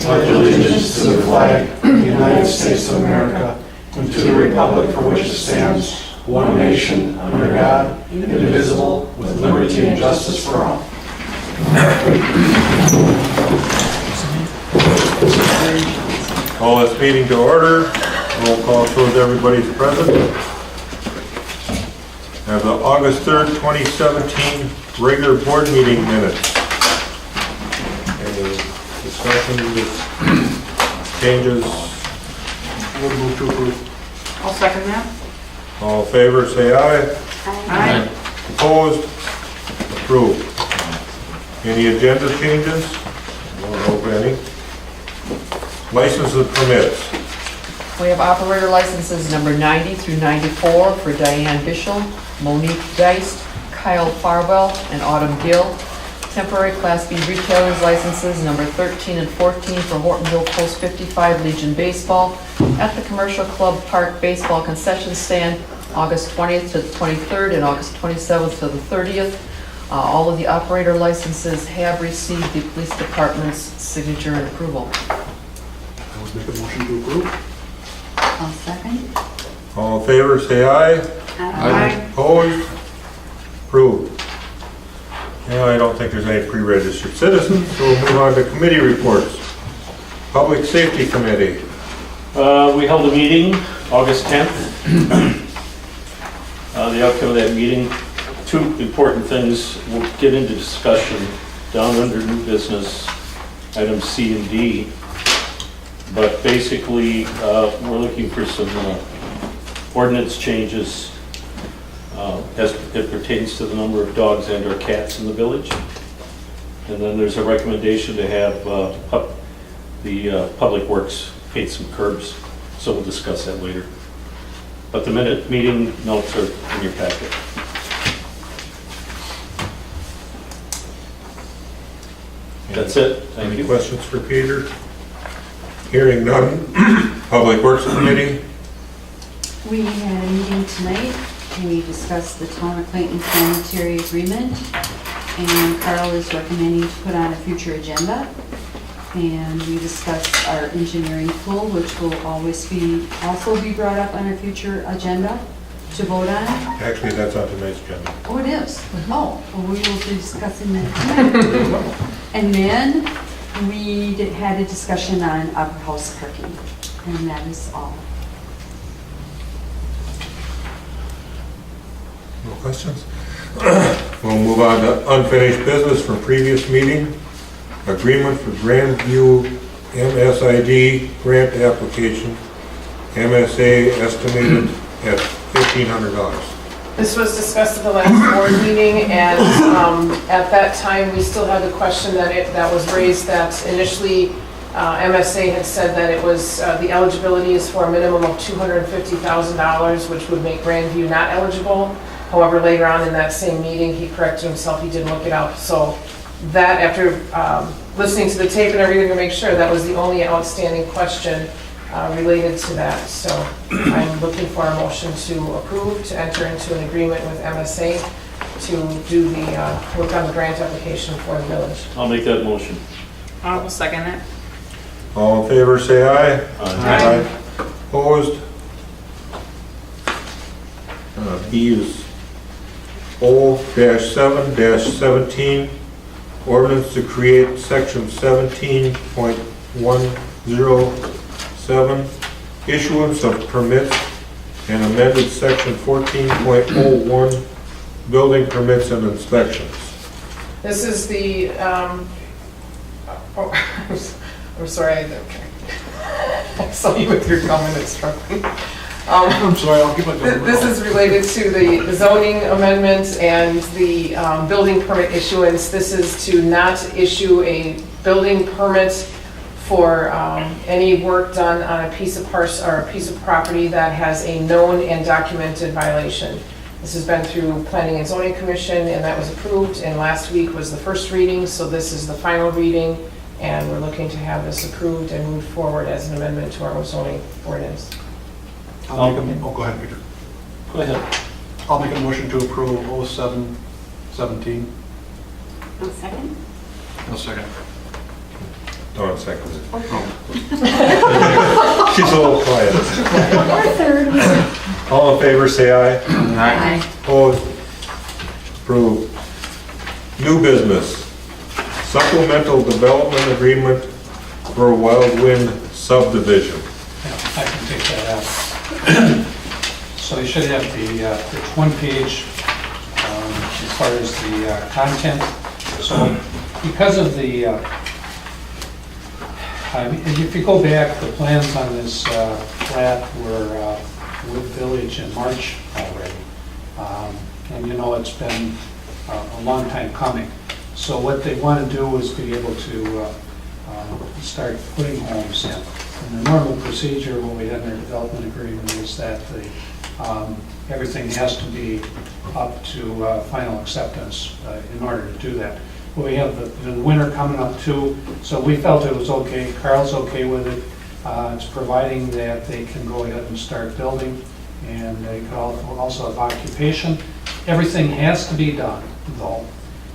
pledge allegiance to the flag of the United States of America and to the republic for which it stands, one nation, under God, indivisible, with liberty and justice for all. Call this meeting to order. Roll call shows everybody's present. Have the August 3rd, 2017 regular board meeting minutes. Any discussion, changes? We'll move to approve. I'll second that. All in favor, say aye. Aye. Opposed? Approved. Any agenda changes? No, any. License and permits. We have operator licenses number 90 through 94 for Diane Bishel, Monique Geist, Kyle Farwell, and Autumn Gill. Temporary Class B retailers licenses number 13 and 14 for Hortonville Post 55 Legion Baseball at the Commercial Club Park Baseball Concession Stand, August 20th to the 23rd and August 27th to the 30th. All of the operator licenses have received the police department's signature and approval. I would make a motion to approve. I'll second. All in favor, say aye. Aye. Opposed? Approved. Now, I don't think there's any pre-registered citizens, so we'll move on to committee reports. Public Safety Committee. We held a meeting August 10th. The outcome of that meeting, two important things we'll get into discussion down under new business, items C and D. But basically, we're looking for some ordinance changes as it pertains to the number of dogs and or cats in the village. And then there's a recommendation to have the Public Works paint some curbs, so we'll discuss that later. But the meeting notes are in your packet. That's it. Thank Any you. questions for Peter? Hearing none. Public Works Committee. We had a meeting tonight, and we discussed the Town of Clayton sanitary agreement, and Carl is recommending to put on a future agenda. And we discussed our engineering pool, which will always also be brought up on a future agenda to vote on. Actually, that's on tonight's agenda. Oh, it is? Oh, well, we will be discussing that tonight. And then we had a discussion on upper house parking, and that is all. No questions? We'll move on to unfinished business from previous meeting. Agreement for Grandview MSID grant application. MSA estimated at $1,500. This was discussed at the last board meeting, and at that time, we still had the question that was raised that initially MSA had said that it was, the eligibility is for a minimum of $250,000, which would make Grandview not eligible. However, later on in that same meeting, he corrected himself, he did look it up. So that, after listening to the tape and everything to make sure, that was the only outstanding question related to that. So I'm looking for a motion to approve, to enter into an agreement with MSA to do the work on the grant application for the village. I'll make that motion. I'll second it. All in favor, say aye. Aye. Opposed? B is O-7-17, ordinance to create section 17.107, issuance of permits, and amended section 14.01, building permits and inspections. This is the, I'm sorry, I saw you with your comment, it struck me. I'm sorry, I'll give it to This is related to the zoning amendments and the building permit issuance. This is to not issue a building permit for any work done on a piece of parcel or a piece of property that has a known and documented violation. This has been through Planning and Zoning Commission, and that was approved, and last week was the first reading, so this is the final reading, and we're looking to have this approved and moved forward as an amendment to our zoning ordinance. go ahead, Peter. Go ahead. I'll make a motion to approve 07-17. One second. No second. Dawn seconded. She's a little quiet. All in favor, say aye. Aye. Opposed? Approved. New business. Supplemental development agreement for Wild Wind subdivision. I can take that out. So you should have it's one page as far as the content. So because of the, if you go back, the plans on this plat were with Village in March already. And you know, it's been a long time coming. So what they want to do is be able to start putting homes in. And the normal procedure, what we had in our development agreement, is that everything has to be up to final acceptance in order to do that. But we have the winter coming up too, so we felt it was okay. Carl's okay with it. It's providing that they can go ahead and start building, and they could also have occupation. Everything has to be done, though,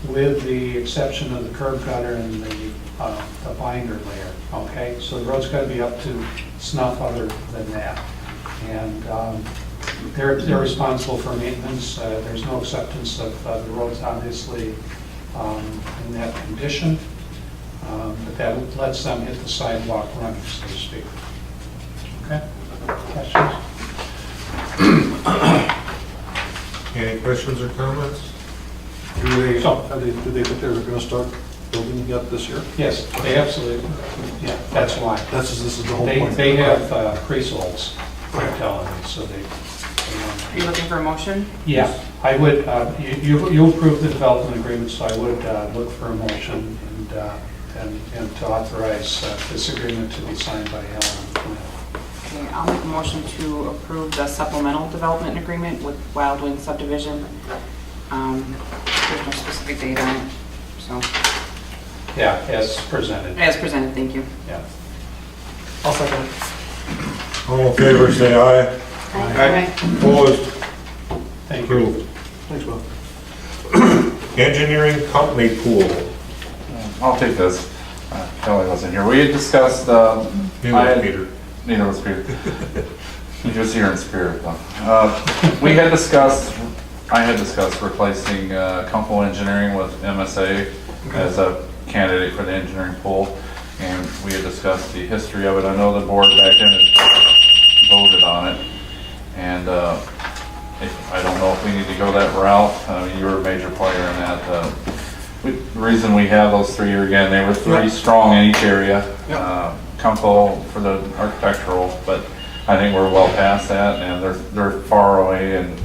with the exception of the curb gutter and the binder layer, okay? So the road's got to be up to snuff other than that. And they're responsible for maintenance. There's no acceptance of the roads, obviously, in that condition. But that lets them hit the sidewalk running, so to speak. Okay? Questions? Any questions or comments? Do they So- think they're gonna start building yet this year? Yes, they absolutely, yeah, that's why. This is the whole point. They have pre-solds, they're telling me, so they Are you looking for a motion? yeah, I would, you approved the development agreement, so I would look for a motion and to authorize this agreement to be signed by Helen. Okay, I'll make a motion to approve the supplemental development agreement with Wild Wind subdivision. There's no specific date on it, so, Yeah, as presented, as presented, thank you. yeah. I'll second it. All in favor, say aye. Aye. Opposed? Thank you. Approved. Thanks, Will. Engineering company pool. I'll take this. Kelly wasn't here. We had discussed, Peter. neither was Peter. He was here in spirit though. I had discussed replacing Kunkel Engineering with MSA as a candidate for the engineering pool. And we had discussed the history of it. I know the board back then had voted on it. And I don't know if we need to go that route. You were a major player in that. The reason we have those three here again, they were three strong in each area. Kunkel for the architectural, but I think we're well past that, and they're far away. And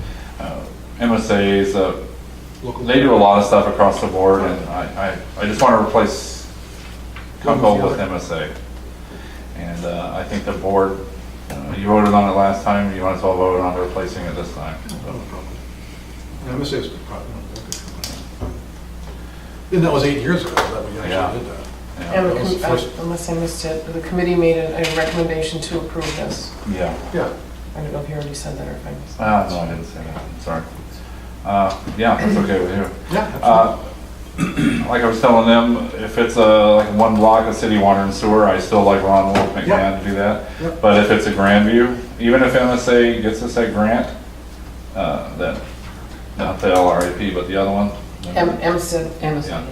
MSA's, they do a lot of stuff across the board, and I just want to replace Kunkel with MSA. And I think the board, you voted on it last time, you might as well vote on replacing it this time. MSA is good product. And that was 8 years ago that we Yeah. actually did that. Yeah. And that was the first- unless I missed it, the committee made a recommendation to approve this. Yeah. Yeah. I don't know if you already said that or if I missed No, I didn't say that, sorry. Yeah, that's okay with you. Yeah, absolutely. Like I was telling them, if it's like one block of city water and sewer, I still like Ron Wolf McMahon to do that. Yep. But if it's a Grandview, even if MSA gets us that grant, then, not the LRAP, but the other one. MSID. Amazon.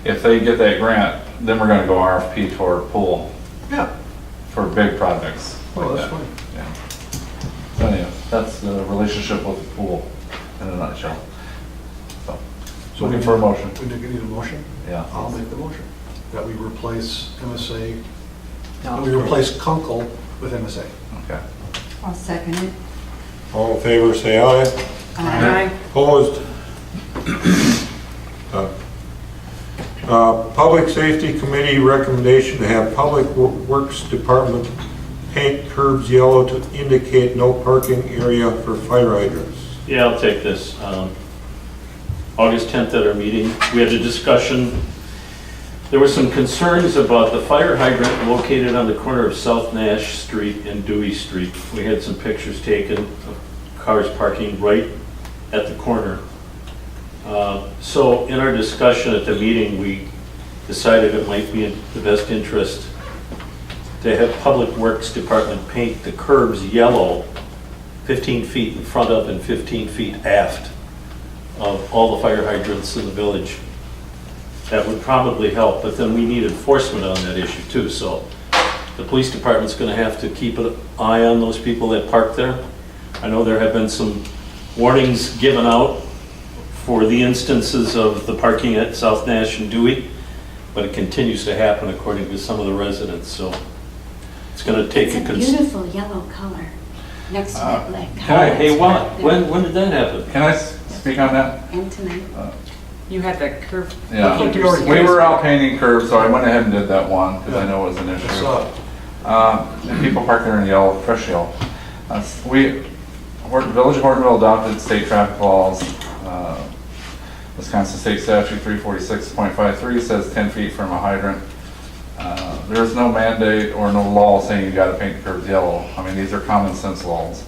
If they get that grant, then we're gonna go RFP toward pool Yeah. for big projects like Oh, that's that. funny. Yeah. So anyhow, that's the relationship with the pool in a nutshell. So looking for a motion. We need a motion? Yeah. I'll make the motion. That we replace MSA, No. we replace Kunkel with MSA. Okay. I'll second it. All in favor, say aye. Aye. Opposed? Public Safety Committee recommendation to have Public Works Department paint curbs yellow to indicate no parking area for fire hydrants. Yeah, I'll take this. August 10th at our meeting, we had a discussion. There were some concerns about the fire hydrant located on the corner of South Nash Street and Dewey Street. We had some pictures taken of cars parking right at the corner. So in our discussion at the meeting, we decided it might be in the best interest to have Public Works Department paint the curbs yellow 15 feet in front of and 15 feet aft of all the fire hydrants in the village. That would probably help, but then we need enforcement on that issue too, so the police department's gonna have to keep an eye on those people that park there. I know there have been some warnings given out for the instances of the parking at South Nash and Dewey, but it continues to happen according to some of the residents, so it's gonna take It's a beautiful yellow color next to that black color. Hey, what? When did that happen? Can I speak on that? And tonight. You had that curve. Yeah, painters. we were out painting curbs, so I went ahead and did that one, because I know it was an I issue. saw it. And people park there in yellow, fresh yellow. Village of Hortonville adopted state traffic laws. Wisconsin State Statute 346.53 says 10 feet from a hydrant. There's no mandate or no law saying you gotta paint curbs yellow. I mean, these are common sense laws.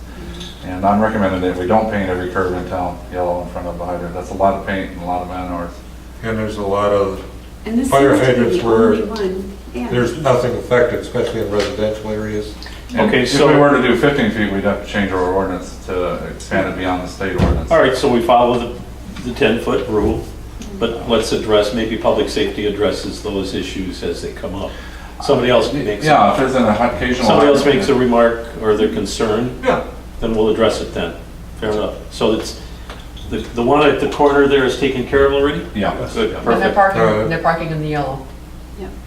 And I'm recommending that we don't paint every curb in town yellow in front of the hydrant. That's a lot of paint and a lot of man hours. And there's a lot of And this fire seems to be hydrants the where only one. Yeah. there's nothing affected, especially in residential areas. And Okay, if so- we were to do 15 feet, we'd have to change our ordinance to expand it beyond the state ordinance. All right, so we follow the 10-foot rule, but let's address, maybe public safety addresses those issues as they come up. Somebody else makes, Yeah, if there's an occasional. somebody else makes a remark or they're concerned, Yeah. then we'll address it then. Fair enough. So it's, the one at the corner there is taken care of already? Yeah, Good, And perfect. they're parking in the yellow.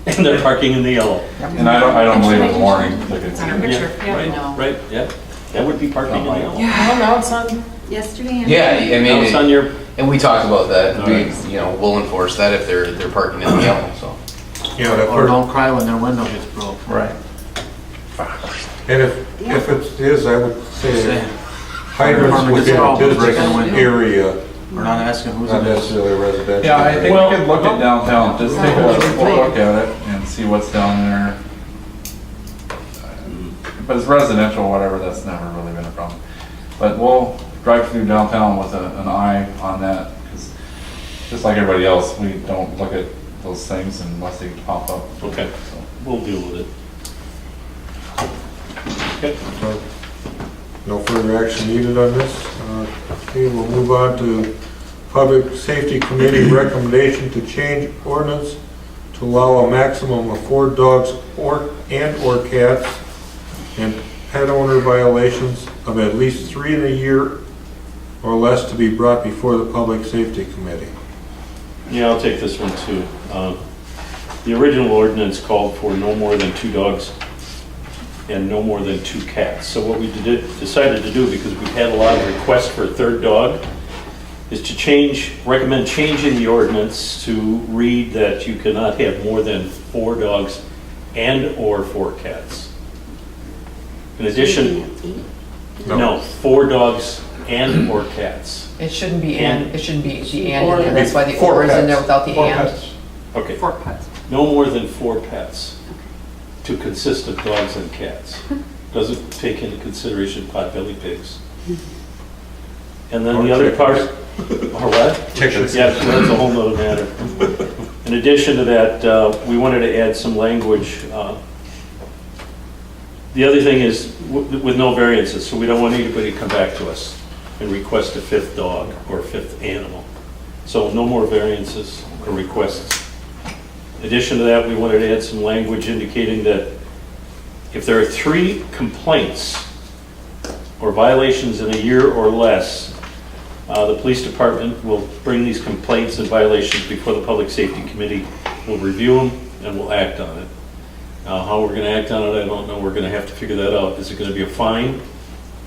And they're parking in the yellow. and I don't believe it's warning tickets. On a picture, yeah. Right, right, yeah. That would be parking in the yellow. Well, now it's on, Yesterday. and- Yeah, I Now it's on mean, your, and we talked about that. All We, right. we'll enforce that if they're parking in the yellow, so. Yeah, that Or part, don't cry when their window gets broke. Right. and if it is, I would say Say, hydrants Department within gets a all the business breaking window. area, We're not asking who's not in this. necessarily residential. Yeah, I think area. we could look at downtown, just take a look at it and see what's down there. But it's residential, whatever, that's never really been a problem. But we'll drive through downtown with an eye on that, because just like everybody else, we don't look at those things unless they pop up. okay, So, we'll deal with it. Okay. No further action needed on this. Okay, we'll move on to Public Safety Committee recommendation to change ordinance to allow a maximum of 4 dogs and/or cats and pet owner violations of at least 3 in a year or less to be brought before the Public Safety Committee. Yeah, I'll take this one too. The original ordinance called for no more than 2 dogs and no more than 2 cats. So what we decided to do, because we've had a lot of requests for a 3rd dog, is to recommend changing the ordinance to read that you cannot have more than 4 dogs and/or 4 cats. In addition, no, 4 dogs and/or cats. It shouldn't be And- and, it shouldn't be the Or- and, that's why the Four or is in there pets. without the Four and. pets. Okay, Four pets. no more than 4 pets to consist of dogs and cats. Doesn't take into consideration potbelly pigs. And then the other part, or what? Chickens. Yeah, that's a whole nother matter. In addition to that, we wanted to add some language. The other thing is with no variances, so we don't want anybody to come back to us and request a 5th dog or a 5th animal. So no more variances or requests. In addition to that, we wanted to add some language indicating that if there are 3 complaints or violations in a year or less, the police department will bring these complaints and violations before the Public Safety Committee. We'll review them and we'll act on it. How we're going to act on it, I don't know. We're going to have to figure that out. Is it going to be a fine?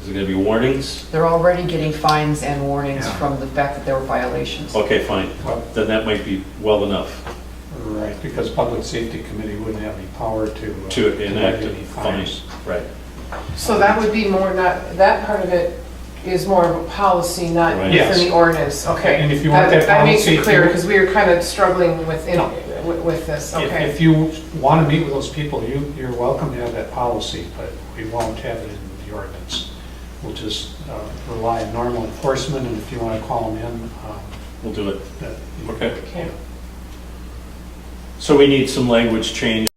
Is it going to be warnings? They're already getting fines and warnings from the fact that there were violations. Okay, fine. Then that might be well enough Right, because Public Safety Committee wouldn't have any power to enact write a any fine. fines. Right. so that would be more not, that part of it is more of a policy, not Right. Yes. within the ordinance, okay. And if you want that That makes policy, it clear, if you- because we were kind of struggling with No. with this, okay. If you want to meet with those people, you're welcome to have that policy, but we won't have it in the ordinance. We'll just rely on normal enforcement, and if you want to call them in, We'll do it. that- Okay. Okay. So we need some language change.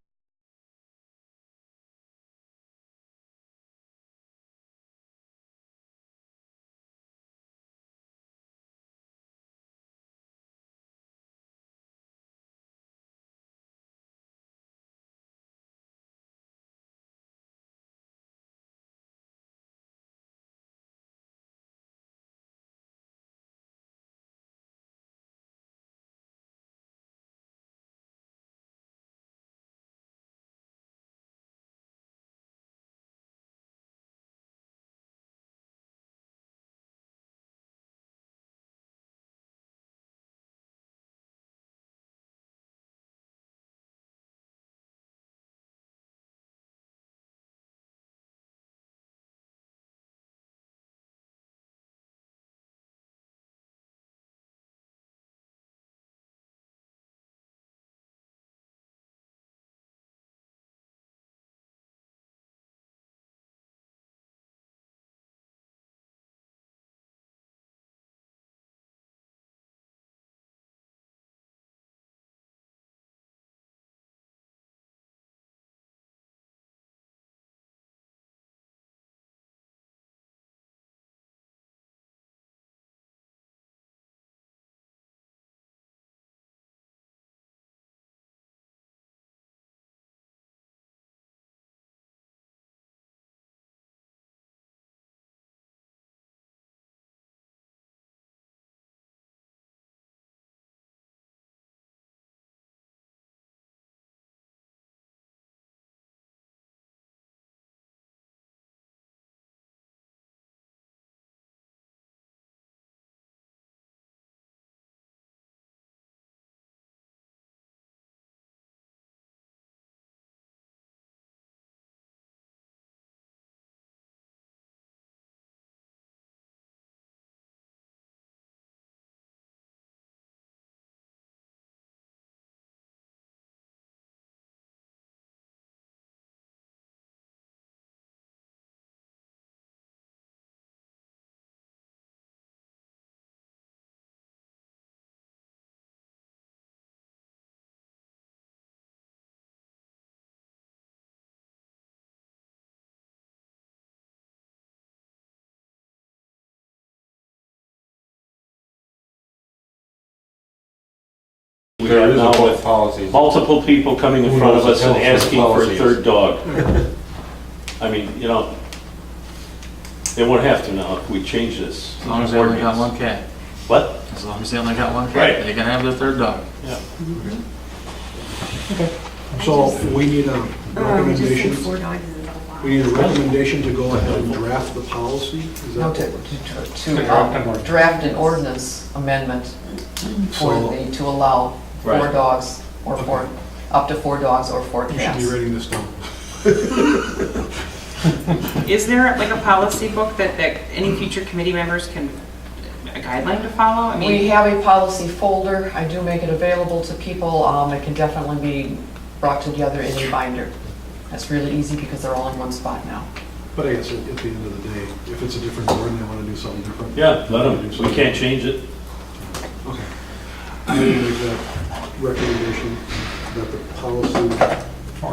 We There have is a now book with policy. multiple people coming in Who front of knows us the and health of asking for a policies? third dog. I mean, you know, they won't have to now if we change this. As long as they only got one cat. What? As long as they only got one Right. cat, they can have their third dog. Yeah. So we need a Oh, just say recommendation, 4 dogs is a lot. we need a recommendation to go ahead and draft the policy? Is No, that to draft an ordinance amendment So- to allow 4 Right. dogs or 4, up to 4 dogs or 4 You cats. should be writing this down. Is there like a policy book that any future committee members can, a guideline to follow? I We mean, have a policy folder. I do make it available to people. It can definitely be brought together in a binder. That's really easy because they're all in one spot now. But I guess at the end of the day, if it's a different board and they want to do something different. Yeah, let them, we can't change it. Okay. I would make that recommendation that the policy.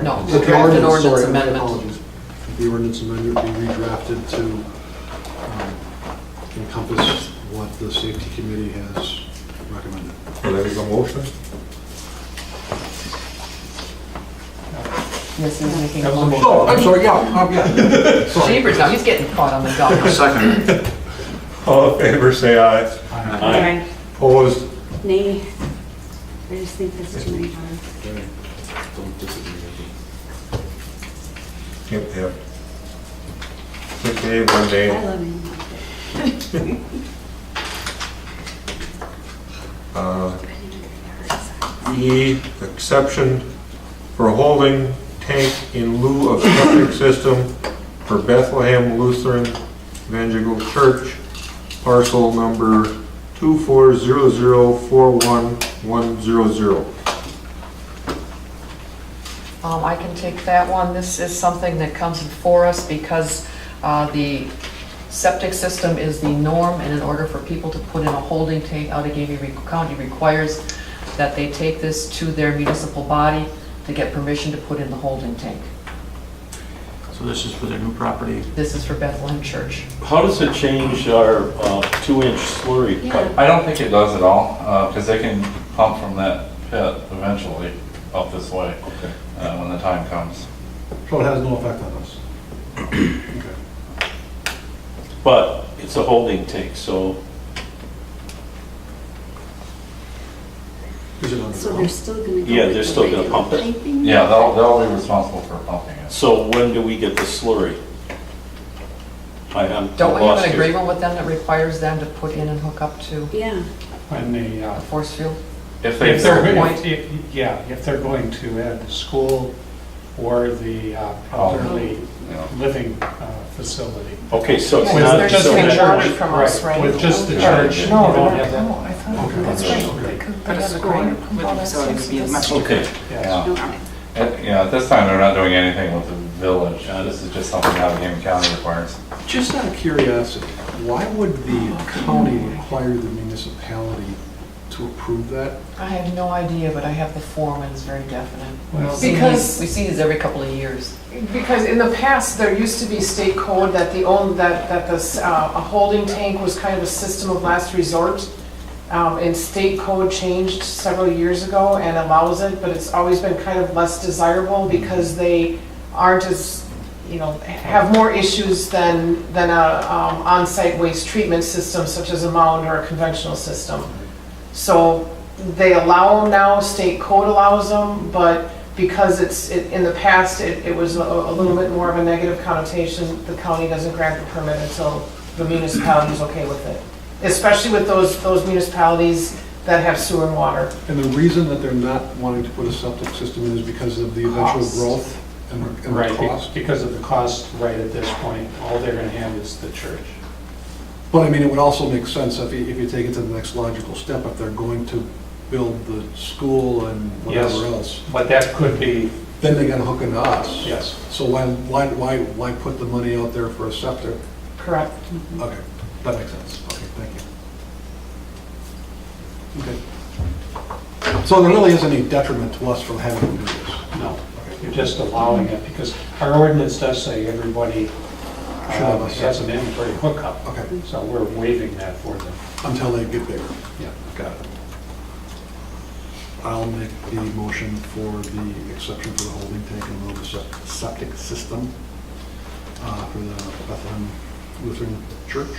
No, The draft an ordinance sorry, my amendment. apologies. The ordinance amendment be redrafted to encompass what the safety committee has recommended. So there is a motion. Yes, he's making a That was a motion. Oh, I'm sorry, yeah. Sorry. Jeepers, now he's getting caught on the dog. Second. All in favor, say aye. Aye. Opposed? Nay. I just think that's too many dogs. Okay. Don't disagree with me. Yep. 6 days, 1 I day. love animals. E, exception for holding tank in lieu of septic system for Bethlehem Lutheran Evangelical Church, parcel number 240041100. I can take that one. This is something that comes before us because the septic system is the norm, and in order for people to put in a holding tank, Allegheny County requires that they take this to their municipal body to get permission to put in the holding tank. So this is for their new property. This is for Bethlehem Church. How does it change our 2-inch slurry pipe? I don't think it does at all, because they can pump from that pit eventually up this way when the time comes. So it has no effect on us? Okay. But it's a holding tank, so Is it So underground? they're still gonna go Yeah, with they're the still gonna regular pump it. piping? Yeah, they'll be responsible for pumping it. so when do we get the slurry? I'm Don't we have lost an here. agreement with them that requires them to put in and hook up to Yeah. When the, the force field? If they, if they're, point. if they're going to add the school or the elderly living facility. Okay, so it's Yeah, not they're just just getting the charged church. from us, right? With just the Yeah. church, you No, don't they're have not. that. No, I thought, Okay. that's right. But a school living facility would be much Okay. different. Yes. Okay. at this time, they're not doing anything with the village. This is just something Allegheny County requires. Just out of curiosity, why would the county require the municipality to approve that? I have no idea, but I have the form and it's very definite. Well, Because- We see these every couple of years. Because in the past, there used to be state code that a holding tank was kind of a system of last resort. And state code changed several years ago and allows it, but it's always been kind of less desirable because they aren't as, have more issues than a on-site waste treatment system such as a mound or a conventional system. So they allow them now, state code allows them, but because in the past, it was a little bit more of a negative connotation, the county doesn't grant the permit until the municipality is okay with it. Especially with those municipalities that have sewer and water. And the reason that they're not wanting to put a septic system is because of the eventual Costs. growth and the Right, cost? because of the cost right at this point, all they're gonna have is the church. But I mean, it would also make sense if you take it to the next logical step, if they're going to build the school and Yes. whatever else, But that could be, then they gotta hook into us. yes. So why put the money out there for a septic? Correct. Okay, that makes sense. Okay, thank you. Okay. So there really isn't any detriment to us from having to do this? No, you're just allowing it, because our ordinance does say everybody Should have a has an inventory hookup. Okay, So we're waiving that for them. until they get bigger. Yeah. Got it. I'll make the motion for the exception for the holding tank and the septic system for the Bethlehem Lutheran Church.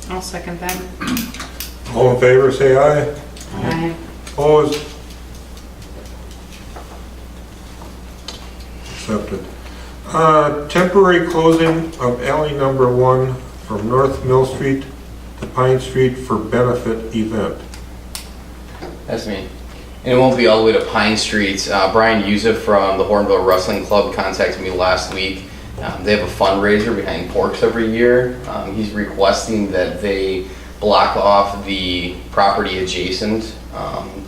I'll second that. All in favor, say aye. Aye. Opposed? Accepted. Temporary closing of alley number 1 from North Mill Street to Pine Street for benefit event. That's me. And it won't be all the way to Pine Street. Brian Yusuf from the Hortonville Wrestling Club contacted me last week. They have a fundraiser behind Porks every year. He's requesting that they block off the property adjacent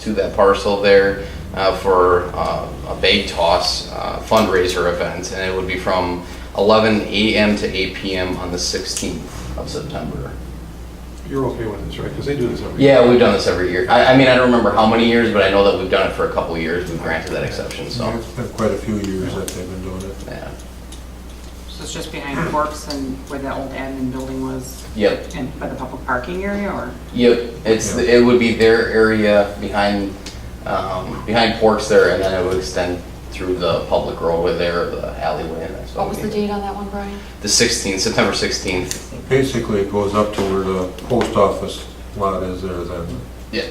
to that parcel there for a bag toss fundraiser event. And it would be from 11 a.m. to 8 p.m. on the 16th of September. You're okay with this, right? Because they do this every year. Yeah, we've done this every year. I mean, I don't remember how many years, but I know that we've done it for a couple of years. We've granted that exception, so. It's been quite a few years that they've been doing it. Yeah. So it's just behind Forks and where the old admin building was, Yep. and by the public parking area, or? Yep. It would be their area behind Porks there, and then it would extend through the public roadway there, the alleyway, and that's What was the date on that one, Brian? The 16th, September 16th. Basically, it goes up to where the post office lot is there then. Yeah.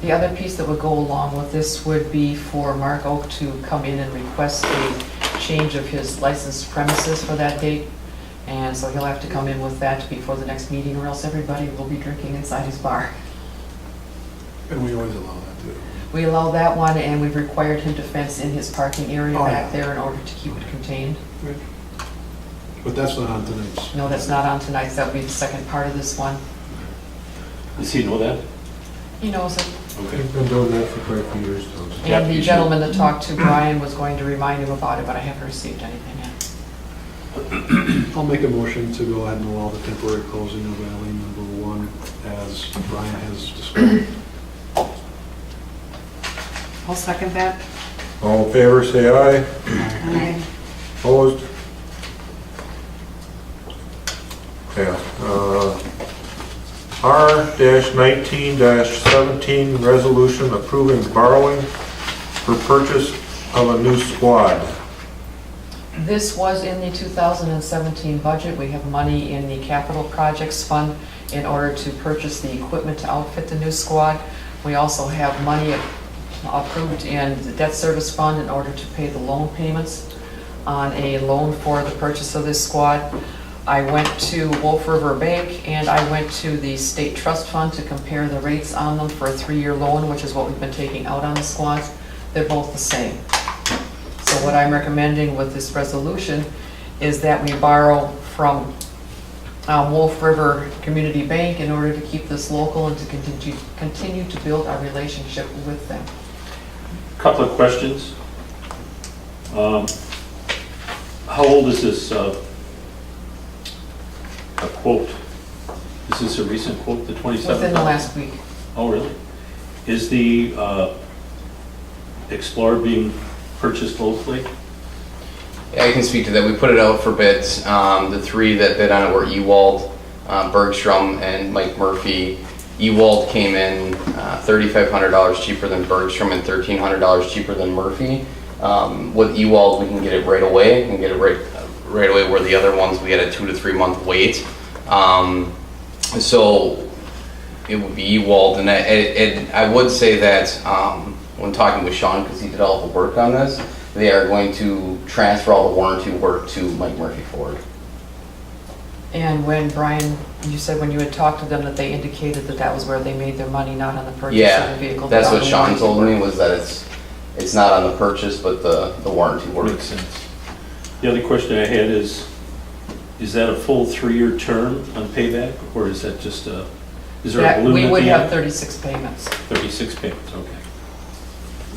The other piece that would go along with this would be for Mark Oak to come in and request a change of his licensed premises for that date. And so he'll have to come in with that before the next meeting, or else everybody will be drinking inside his bar. And we always allow that too. We allow that one, and we've required him to fence in his parking area Oh, back yeah. there in order to keep it contained. But that's not on tonight's. No, that's not on tonight's, that would be the second part of this one. Does he know that? He knows it. They've been doing that for quite a few years too. Yeah, And the he gentleman that talked to Brian was going to remind him about it, but I haven't received anything yet. I'll make a motion to go ahead and allow the temporary closing of alley number 1 as Brian has described. I'll second that. All in favor, say aye. Aye. Opposed? Yeah. R-19-17, resolution approving borrowing for purchase of a new squad. This was in the 2017 budget. We have money in the capital projects fund in order to purchase the equipment to outfit the new squad. We also have money approved in the debt service fund in order to pay the loan payments on a loan for the purchase of this squad. I went to Wolf River Bank and I went to the State Trust Fund to compare the rates on them for a 3-year loan, which is what we've been taking out on the squads. They're both the same. So what I'm recommending with this resolution is that we borrow from Wolf River Community Bank in order to keep this local and to continue to build our relationship with them. Couple of questions. How old is this a quote? Is this a recent quote, the 27? Within the last week. Oh, really? Is the Explorer being purchased locally? Yeah, I can speak to that. We put it out for bids. The 3 that bid on it were Ewald, Bergstrom, and Mike Murphy. Ewald came in $3,500 cheaper than Bergstrom and $1,300 cheaper than Murphy. With Ewald, we can get it right away. We can get it right away, where the other ones we had a 2 to 3 month wait. So it would be Ewald, and I would say that when talking with Sean, because he did all the work on this, they are going to transfer all the warranty work to Mike Murphy Ford. And when Brian, you said when you had talked to them that they indicated that that was where they made their money, not on the purchase of the Yeah, vehicle. that's but on what the Sean warranty told me, work. was that it's not on the purchase, but the warranty work. Makes sense. The other question I had is that a full 3-year term on payback, or is that just is there a That- balloon We at would the have end? 36 payments. 36 payments, okay.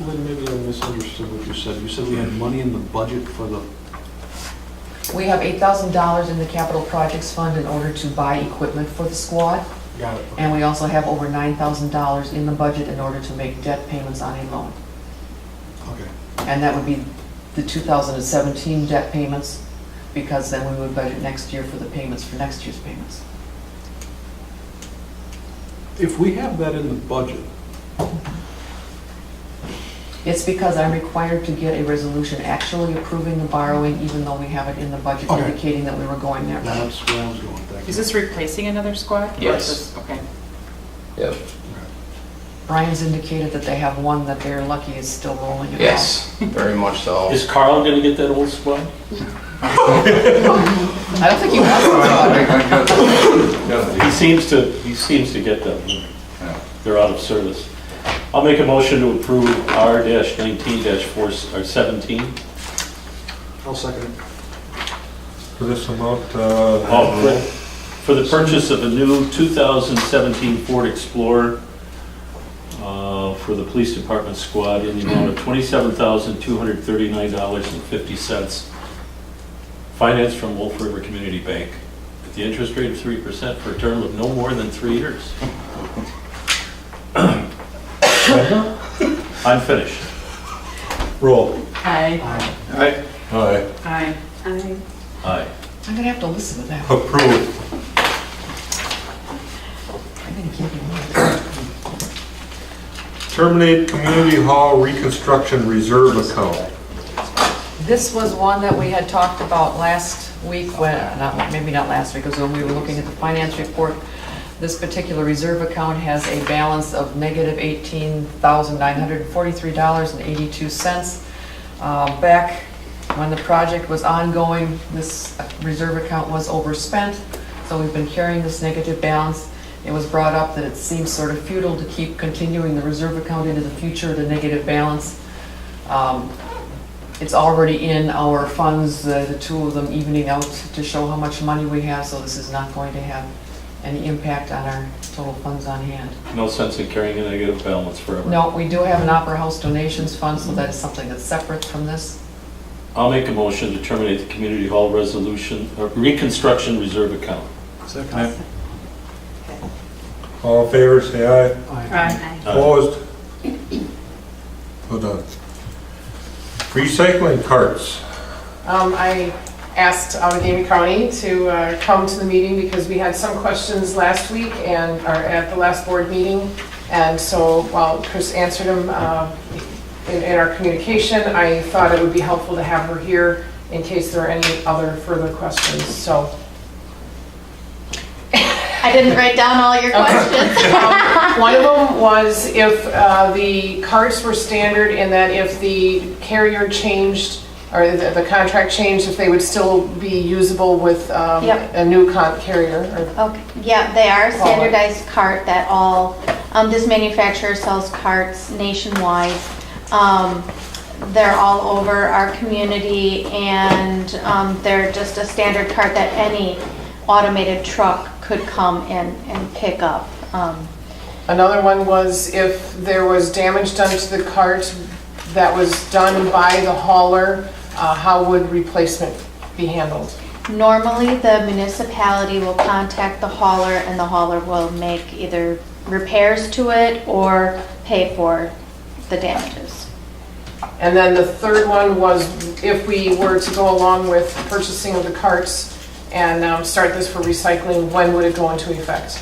Lynn, maybe I misunderstood what you said. You said we had money in the budget for the, We have $8,000 in the capital projects fund in order to buy equipment for the squad. got it. And we also have over $9,000 in the budget in order to make debt payments on a loan. Okay. And that would be the 2017 debt payments, because then we would budget next year for the payments for next year's payments. If we have that in the budget, It's because I'm required to get a resolution actually approving the borrowing, even though we have it in the budget Okay. indicating that we were going there. that's where I was going, thank you. Is this replacing another squad? Or is Yes. this- Okay. Yep. Brian's indicated that they have one that they're lucky is still rolling it out. Yes, very much so. Is Carl gonna get that old squad? I don't think he wants to. He seems to get them. They're out of service. I'll make a motion to approve R-19-17. I'll second it. For this amount, For the purchase of a new 2017 Ford Explorer for the police department squad in the amount of $27,239.50. Financed from Wolf River Community Bank at the interest rate of 3% for a term of no more than 3 years. I'm finished. roll. Aye. Aye. Aye. I, Aye. I'm gonna have to listen to that. Approved. I'm gonna keep it. Terminate community hall reconstruction reserve account. This was one that we had talked about last week, maybe not last week, it was when we were looking at the finance report. This particular reserve account has a balance of negative $18,943.82. Back when the project was ongoing, this reserve account was overspent, so we've been carrying this negative balance. It was brought up that it seems sort of futile to keep continuing the reserve account into the future at a negative balance. It's already in our funds, the 2 of them evening out to show how much money we have, so this is not going to have any impact on our total funds on hand. No sense in carrying a negative balance forever. No, we do have an Opera House donations fund, so that is something that's separate from this. I'll make a motion to terminate the community hall resolution, or reconstruction reserve account. Second. All in favor, say aye. Aye. Opposed? So done. Recycling carts. I asked Allegheny County to come to the meeting because we had some questions last week and, or at the last board meeting. And so while Chris answered them in our communication, I thought it would be helpful to have her here in case there are any other further questions, so. I didn't write down all your questions. One of them was if the carts were standard and that if the carrier changed, or the contract changed, if they would still be usable with Yep. a new carrier. Or Okay, yeah, they are a standardized cart that all, this manufacturer sells carts nationwide. They're all over our community and they're just a standard cart that any automated truck could come in and pick up. Another one was if there was damage done to the cart that was done by the hauler, how would replacement be handled? Normally, the municipality will contact the hauler and the hauler will make either repairs to it or pay for the damages. And then the third one was if we were to go along with purchasing of the carts and start this for recycling, when would it go into effect?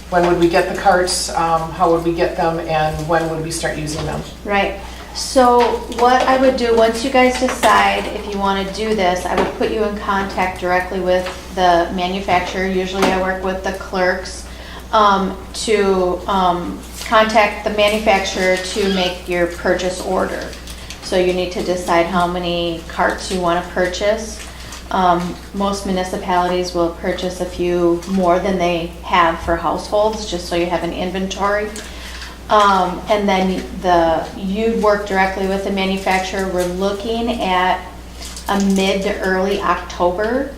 When would we get the carts, how would we get them, and when would we start using them? Right. So what I would do, once you guys decide if you want to do this, I would put you in contact directly with the manufacturer. Usually I work with the clerks to contact the manufacturer to make your purchase order. So you need to decide how many carts you want to purchase. Most municipalities will purchase a few more than they have for households, just so you have an inventory. And then you'd work directly with the manufacturer. We're looking at a mid to early October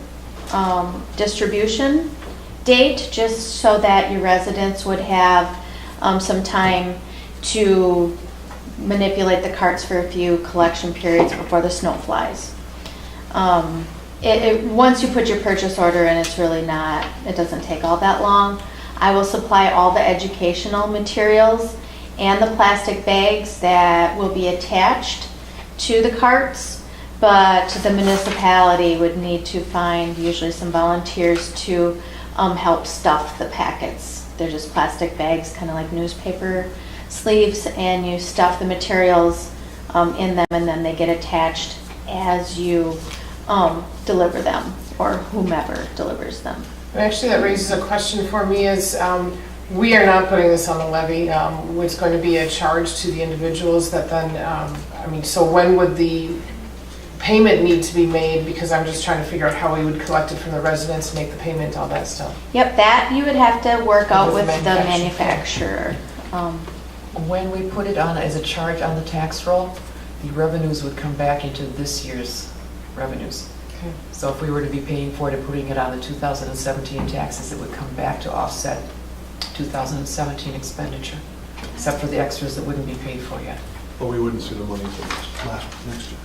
distribution date, just so that your residents would have some time to manipulate the carts for a few collection periods before the snow flies. Once you put your purchase order in, it's really not, it doesn't take all that long. I will supply all the educational materials and the plastic bags that will be attached to the carts, but the municipality would need to find usually some volunteers to help stuff the packets. They're just plastic bags, kind of like newspaper sleeves, and you stuff the materials in them, and then they get attached as you deliver them, or whomever delivers them. Actually, that raises a question for me is, we are not putting this on the levy. It's going to be a charge to the individuals that then, so when would the payment need to be made? Because I'm just trying to figure out how we would collect it from the residents, make the payment, all that stuff. Yep, that you would have to work out With with the the manufacturer. When we put it on as a charge on the tax roll, the revenues would come back into this year's revenues. Okay. So if we were to be paying for it and putting it on the 2017 taxes, it would come back to offset 2017 expenditure, except for the extras that wouldn't be paid for yet. But we wouldn't see the money until next year.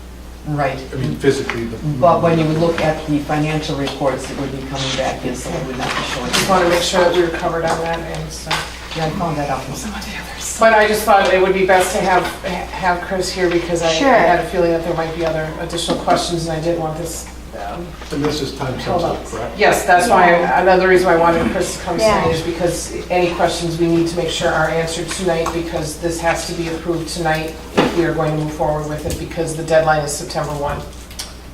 Right. I mean, physically, But when you would look at the financial reports, it would be coming back in, so it would not be showing. Just want to make sure that we were covered on that and stuff. Yeah, I found that out from some of the others. But I just thought it would be best to have Chris here because I Sure. had a feeling that there might be other additional questions and I didn't want this. and this is time Hold on. sensitive, correct? Yes, that's why, another reason why I wanted Chris to come Yeah. tonight is because any questions we need to make sure are answered tonight because this has to be approved tonight if we are going to move forward with it because the deadline is September 1.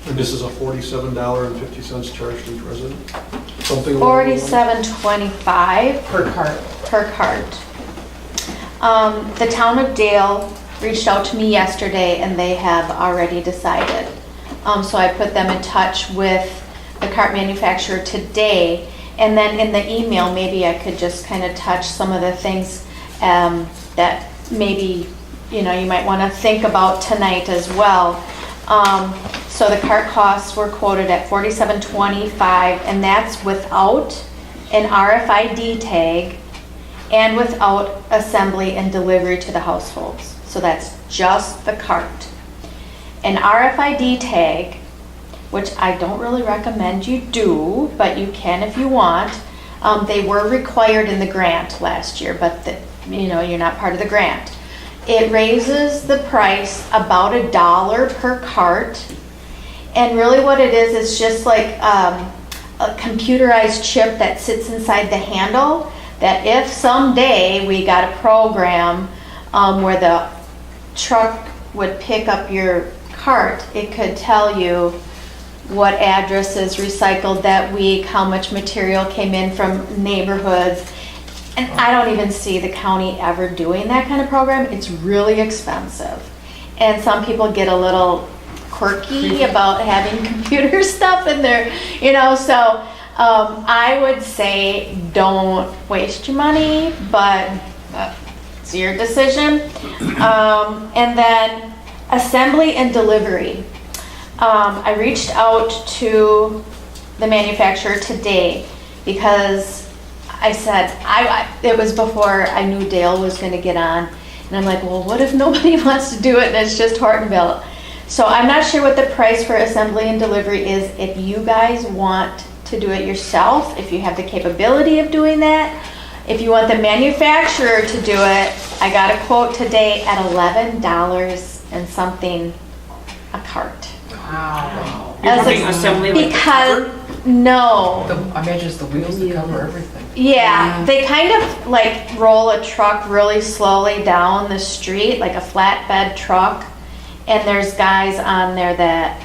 And this is a $47.50 charge to each resident? Something along those lines? $47.25 Per cart. per cart. The town of Dale reached out to me yesterday and they have already decided. So I put them in touch with the cart manufacturer today. And then in the email, maybe I could just kind of touch some of the things that maybe, you might want to think about tonight as well. So the cart costs were quoted at $47.25, and that's without an RFID tag and without assembly and delivery to the households. So that's just the cart. An RFID tag, which I don't really recommend you do, but you can if you want, They were required in the grant last year, but you're not part of the grant. It raises the price about $1 per cart. And really what it is just like a computerized chip that sits inside the handle, that if someday we got a program where the truck would pick up your cart, it could tell you what address is recycled that week, how much material came in from neighborhoods. And I don't even see the county ever doing that kind of program. It's really expensive. And some people get a little quirky about having computer stuff in there, so I would say don't waste your money, but it's your decision. And then assembly and delivery. I reached out to the manufacturer today because I said, it was before I knew Dale was going to get on. And I'm like, well, what if nobody wants to do it and it's just Hortonville? So I'm not sure what the price for assembly and delivery is. If you guys want to do it yourself, if you have the capability of doing that, if you want the manufacturer to do it, I got a quote today at $11 and something a cart. Wow. As You're having a- assembly like the Because, cover? no. I imagine it's the wheels that cover everything. Yeah, they kind of like roll a truck really slowly down the street, like a flatbed truck. And there's guys on there that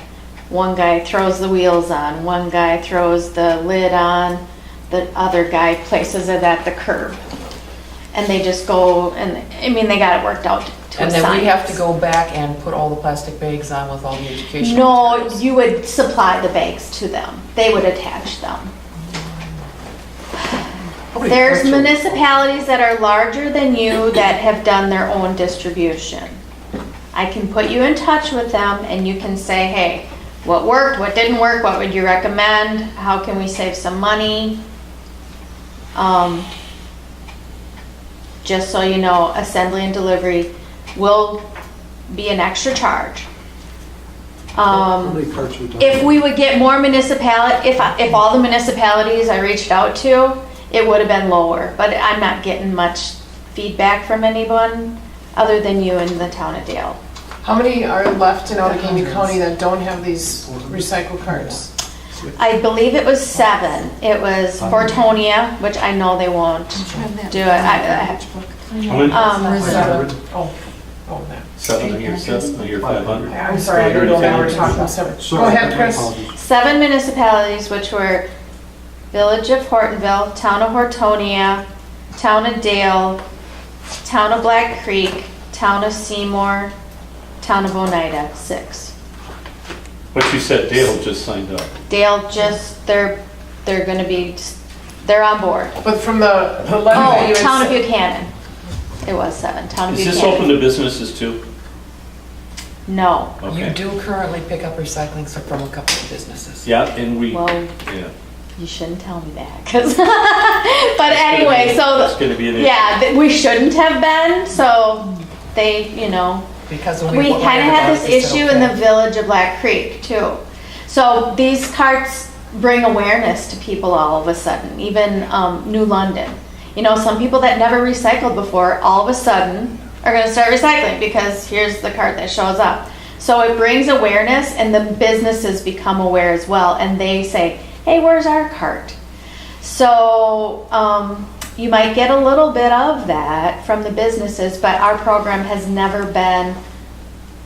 one guy throws the wheels on, one guy throws the lid on, the other guy places it at the curb. And they just go, and they got it worked out to a And then we science. have to go back and put all the plastic bags on with all the education No, materials. you would supply the bags to them. They would attach them. There's municipalities that are larger than you that have done their own distribution. I can put you in touch with them and you can say, hey, what worked, what didn't work, what would you recommend? How can we save some money? Just so you know, assembly and delivery will be an extra charge. How many carts we talking? If we would get more if all the municipalities I reached out to, it would have been lower, but I'm not getting much feedback from anyone other than you in the town of Dale. How many are left in Outagamie County that don't have these recycle carts? I believe it was 7. It was Hortonia, which I know they won't do it. How many? Oh, that. 7 of your 7 of your 500? I'm sorry, I didn't know that we were talking separate. Go Sorry, ahead, my Chris. apologies. 7 municipalities, which were Village of Hortonville, Town of Hortonia, Town of Dale, Town of Black Creek, Town of Seymour, Town of Oneida, 6. But you said Dale just signed up. Dale they're on board. But from the letter that you had Town of sent- Buchanan. It was 7, Town of Is Buchanan. this open to businesses too? No. You Okay. do currently pick up recycling from a couple of businesses. Yeah, and Well, yeah. you shouldn't tell me that, 'cause but anyway, so, It's gonna be an issue. yeah, we shouldn't have been, so they, Because we kind of had this issue in the Village of Black Creek too. So these carts bring awareness to people all of a sudden, even New London. Some people that never recycled before, all of a sudden are gonna start recycling because here's the cart that shows up. So it brings awareness and the businesses become aware as well and they say, hey, where's our cart? So you might get a little bit of that from the businesses, but our program has never been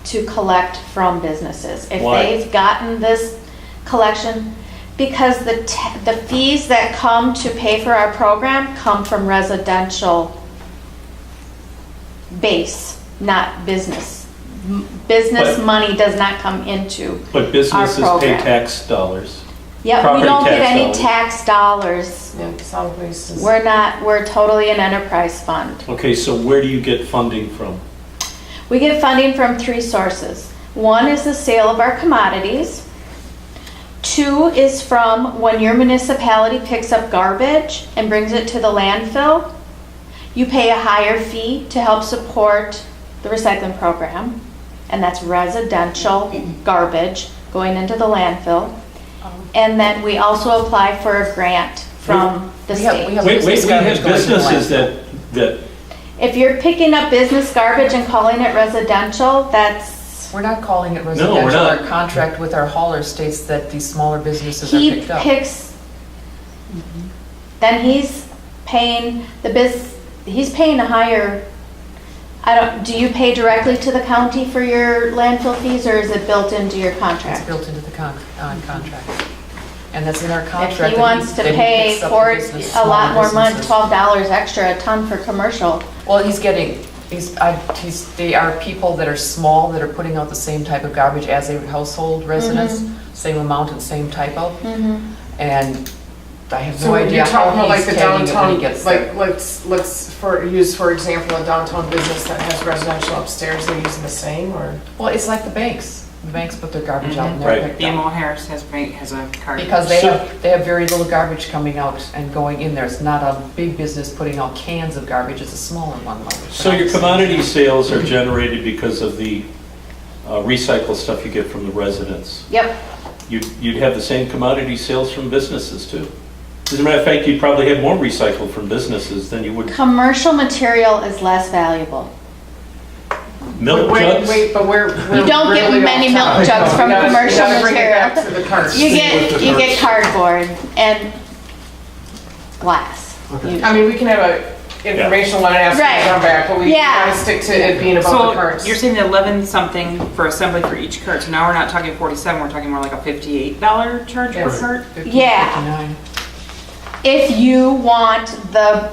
to collect from businesses. If Why? they've gotten this collection, because the fees that come to pay for our program come from residential base, not business. Business But- money does not come into But businesses pay program. tax dollars. Yeah, we property don't get tax any dollars. tax dollars. Yeah, solid waste is. We're totally an enterprise fund. Okay, so where do you get funding from? We get funding from 3 sources. 1 is the sale of our commodities. 2 is from when your municipality picks up garbage and brings it to the landfill. You pay a higher fee to help support the recycling program, and that's residential garbage going into the landfill. And then we also apply for a grant from the We have state. We business have garbage going to the businesses landfill. that, If you're picking up business garbage and calling it residential, that's, We're not calling it we're residential. not. Our contract with our hauler states that these smaller businesses are he picked up. picks, then he's paying he's paying a higher, do you pay directly to the county for your landfill fees, or is it built into your It's contract? built into the contract. And that's in our If contract. he wants to pay picks up for the business, a lot smaller more money, businesses. $12 extra a ton for commercial, Well, they are people that are small, that are putting out the same type of garbage as a household residence, same amount and same type of. And I have So no you're idea talking how about like he's the tagging it when downtown, he gets there. like, let's use, for example, a downtown business that has residential upstairs, they're using the same, or? Well, it's like the banks. The banks put their garbage out and Right. they're picked BMO up. Harris has a card. Because they have very little garbage coming out and going in there. It's not a big business putting out cans of garbage, it's a smaller one. so your commodity sales are generated because of the recycled stuff you get from the residents. yep. You'd have the same commodity sales from businesses too. As a matter of fact, you'd probably have more recycled from businesses than you would Commercial material is less valuable. milk Wait, jugs. but we're You don't get really many off milk topic. jugs from We gotta- commercial We gotta bring it back material. to the carts. You get cardboard and glass. Okay. I mean, we can have a informational one after we Right. come back, but we Yeah. gotta stick to it being about the So carts. you're saying 11 something for assembly for each cart, so now we're not talking 47, we're talking more like a $58 charge per Yes. cart? Yeah. 59. If you want the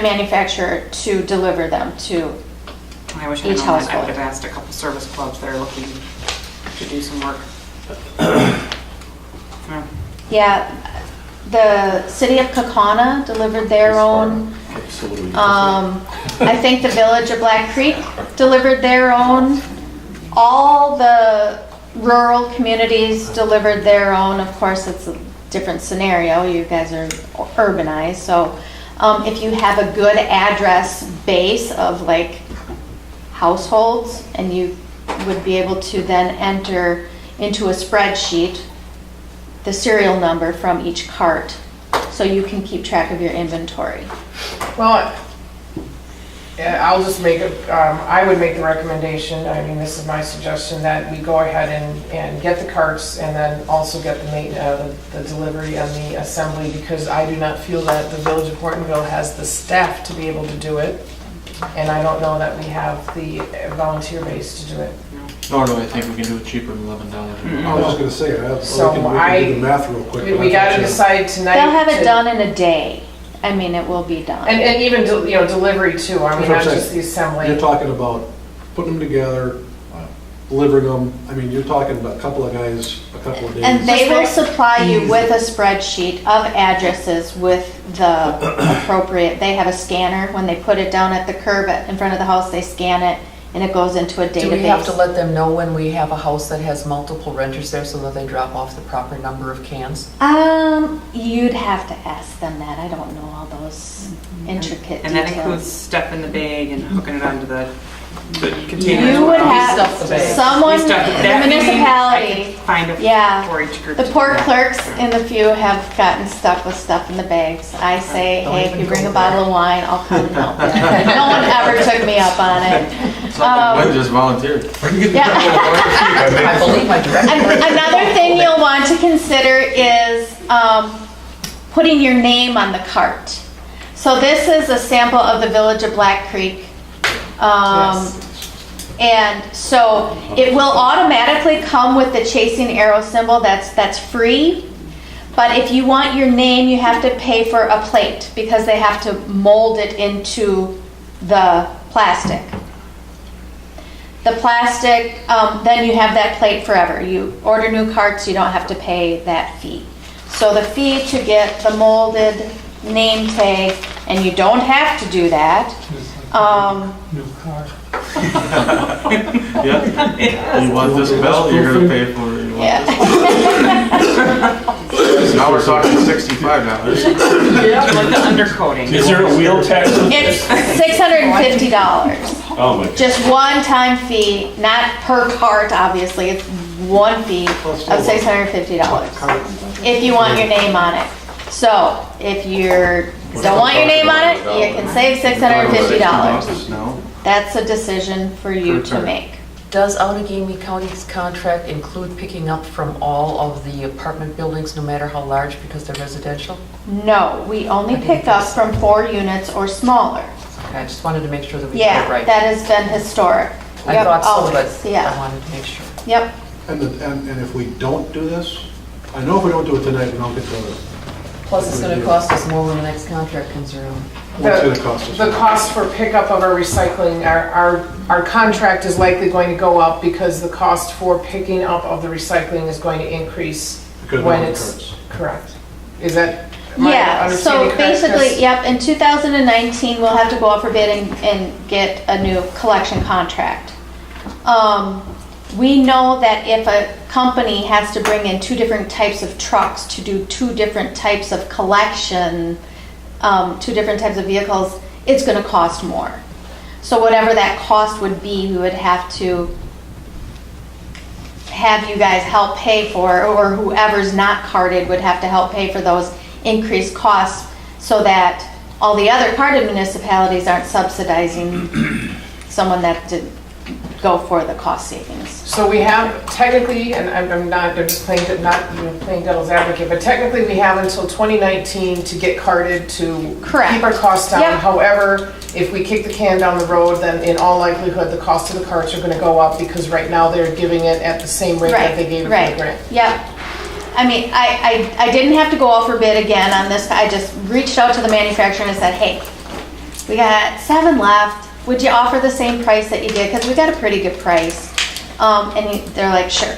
manufacturer to deliver them to, I wish I Each had known that. I household. would have asked a couple service clubs that are looking to do some work. Yeah. yeah, the city of Kaukauna delivered their own. So what do we do? I think the village of Black Creek delivered their own. All the rural communities delivered their own. Of course, it's a different scenario. You guys are urbanized, so if you have a good address base of like households, and you would be able to then enter into a spreadsheet the serial number from each cart, so you can keep track of your inventory. Well, yeah, I'll just make I would make the recommendation, I mean, this is my suggestion, that we go ahead and get the carts and then also get the delivery and the assembly, because I do not feel that the village of Hortonville has the staff to be able to do it. And I don't know that we have the volunteer base to do it. Nor do I think we can do it cheaper than $11. I was just gonna say, So we can do the math real quick. We gotta decide tonight. They'll have it to- done in a day. I mean, it will be done. And even, delivery too, I mean, That's what not I'm just the assembly. You're talking about putting them together, delivering them, I mean, you're talking about a couple of guys, a couple of days. And they will supply you with a spreadsheet of addresses with the appropriate, they have a scanner. When they put it down at the curb in front of the house, they scan it and it goes into a database. Do we have to let them know when we have a house that has multiple renters there so that they drop off the proper number of cans? You'd have to ask them that. I don't know all those intricate And that includes details. stuffing the bag and hooking it onto the container. You would We have stuff the bag. someone, We stuff it. the That maybe I municipality, could find a yeah. for each group. The to do poor that. clerks in the few have gotten stuck with stuff in the bags. I say, Don't hey, if even you bring go a bottle of wine, I'll come and help you. No one ever took me up on it. Glenn just volunteered. Yeah. I believe I directly. Another thing you'll want to consider is putting your name on the cart. So this is a sample of the village of Black Creek. Yes. And so it will automatically come with the chasing arrow symbol, that's free. But if you want your name, you have to pay for a plate because they have to mold it into the plastic. The plastic, then you have that plate forever. You order new carts, you don't have to pay that fee. So the fee to get the molded name tag, and you don't have to do that. New car. Yeah. You want this belt, you're gonna pay for it. You want Yeah. this. Now we're talking $65. Yeah, like the undercoating. Is there a wheel tax? It's $650. Oh my. Just one-time fee, not per cart, obviously. It's one fee of $650 if you want your name on it. So if you're, don't want your name on it, you can save $650. No. That's a decision for you to Sure. make. Does Outagamie County's contract include picking up from all of the apartment buildings, no matter how large, because they're residential? No, we only pick up from 4 units or smaller. Okay, I just wanted to make sure that we got Yeah, it right. that has been historic. I Yep, thought so, always, but I yeah, wanted to make sure. yep. And if we don't do this, I know if we don't do it tonight, we don't get the, Plus, it's gonna cost us more when the next contract comes around. what's it gonna cost us? The cost for pickup of our recycling, our contract is likely going to go up because the cost for picking up of the recycling is going to increase Because we when don't have it's, carts. correct. Is that, am I Yeah, understanding so correct? basically, 'Cause- yep, in 2019, we'll have to go out for bid and get a new collection contract. We know that if a company has to bring in 2 different types of trucks to do 2 different types of collection, 2 different types of vehicles, it's gonna cost more. So whatever that cost would be, we would have to have you guys help pay for, or whoever's not carded would have to help pay for those increased costs so that all the other carded municipalities aren't subsidizing someone that did go for the cost savings. So we have technically, and I'm just playing, playing devil's advocate, but technically we have until 2019 to get carded to Correct. keep our costs down. Yep. However, if we kick the can down the road, then in all likelihood, the cost of the carts are gonna go up because right now they're giving it at the same rate that they gave it for the Right, grant. yep. I mean, I didn't have to go out for bid again on this, I just reached out to the manufacturer and said, hey, we got 7 left, would you offer the same price that you did? Because we got a pretty good price. They're like, sure.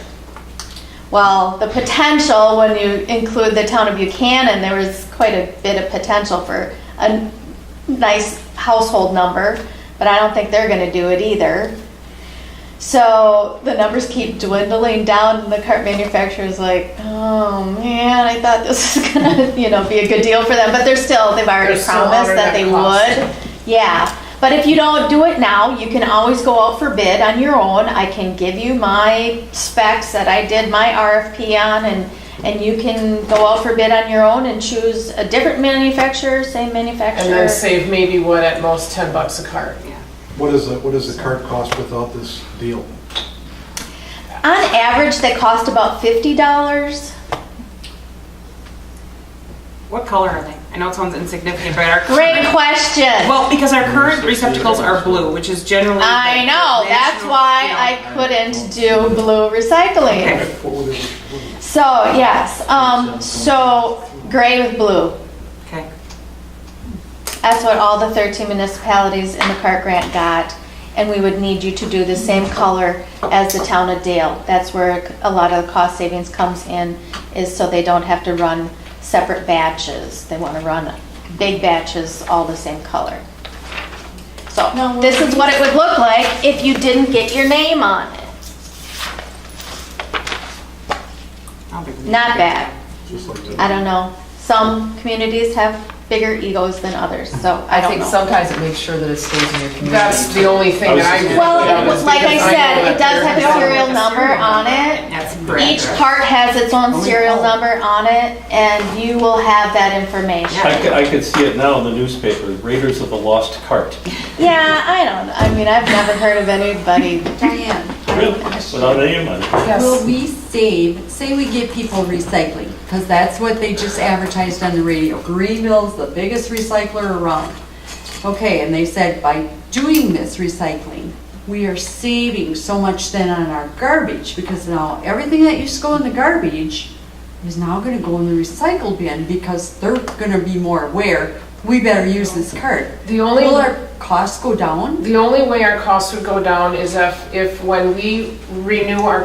Well, the potential, when you include the town of Buchanan, there was quite a bit of potential for a nice household number, but I don't think they're gonna do it either. So the numbers keep dwindling down, and the cart manufacturer's like, oh man, I thought this was gonna, be a good deal for them, but they've already They're still promised under that that they cost. would. Yeah, but if you don't do it now, you can always go out for bid on your own. I can give you my specs that I did my RFP on, and you can go out for bid on your own and choose a different manufacturer, same manufacturer. And then save maybe what, at most $10 a cart. What is the cart cost without this deal? On average, they cost about $50. What color are they? I know it sounds insignificant, but our Great question. well, because our current receptacles are blue, which is generally. I the know, that's national, why you know. I couldn't do blue recycling. Okay. So, yes, so gray with blue. Okay. That's what all the 13 municipalities in the CART grant got. And we would need you to do the same color as the town of Dale. That's where a lot of the cost savings comes in, is so they don't have to run separate batches. They want to run big batches, all the same color. So this is what it would look like if you didn't get your name on it. Not bad. Just like that. I don't know. Some communities have bigger egos than others, so I I don't think know. sometimes it makes sure that it stays in your community. That's the only thing that I do. Well, like I Because said, know it does that have a they're- serial number on it. That's Each correct. cart has its own serial number on it, and you will have that information. I could see it now in the newspaper, Raiders of the Lost Cart. Yeah, I mean, I've never heard of anybody. Diane, Really? Without any money. Yes. will we save, say we give people recycling, because that's what they just advertised on the radio. Greenville's the biggest recycler around. Okay, and they said by doing this recycling, we are saving so much then on our garbage, because now everything that used to go in the garbage is now gonna go in the recycle bin, because they're gonna be more aware, we better use this cart. The only, Will our costs go down? the only way our costs would go down is if when we renew our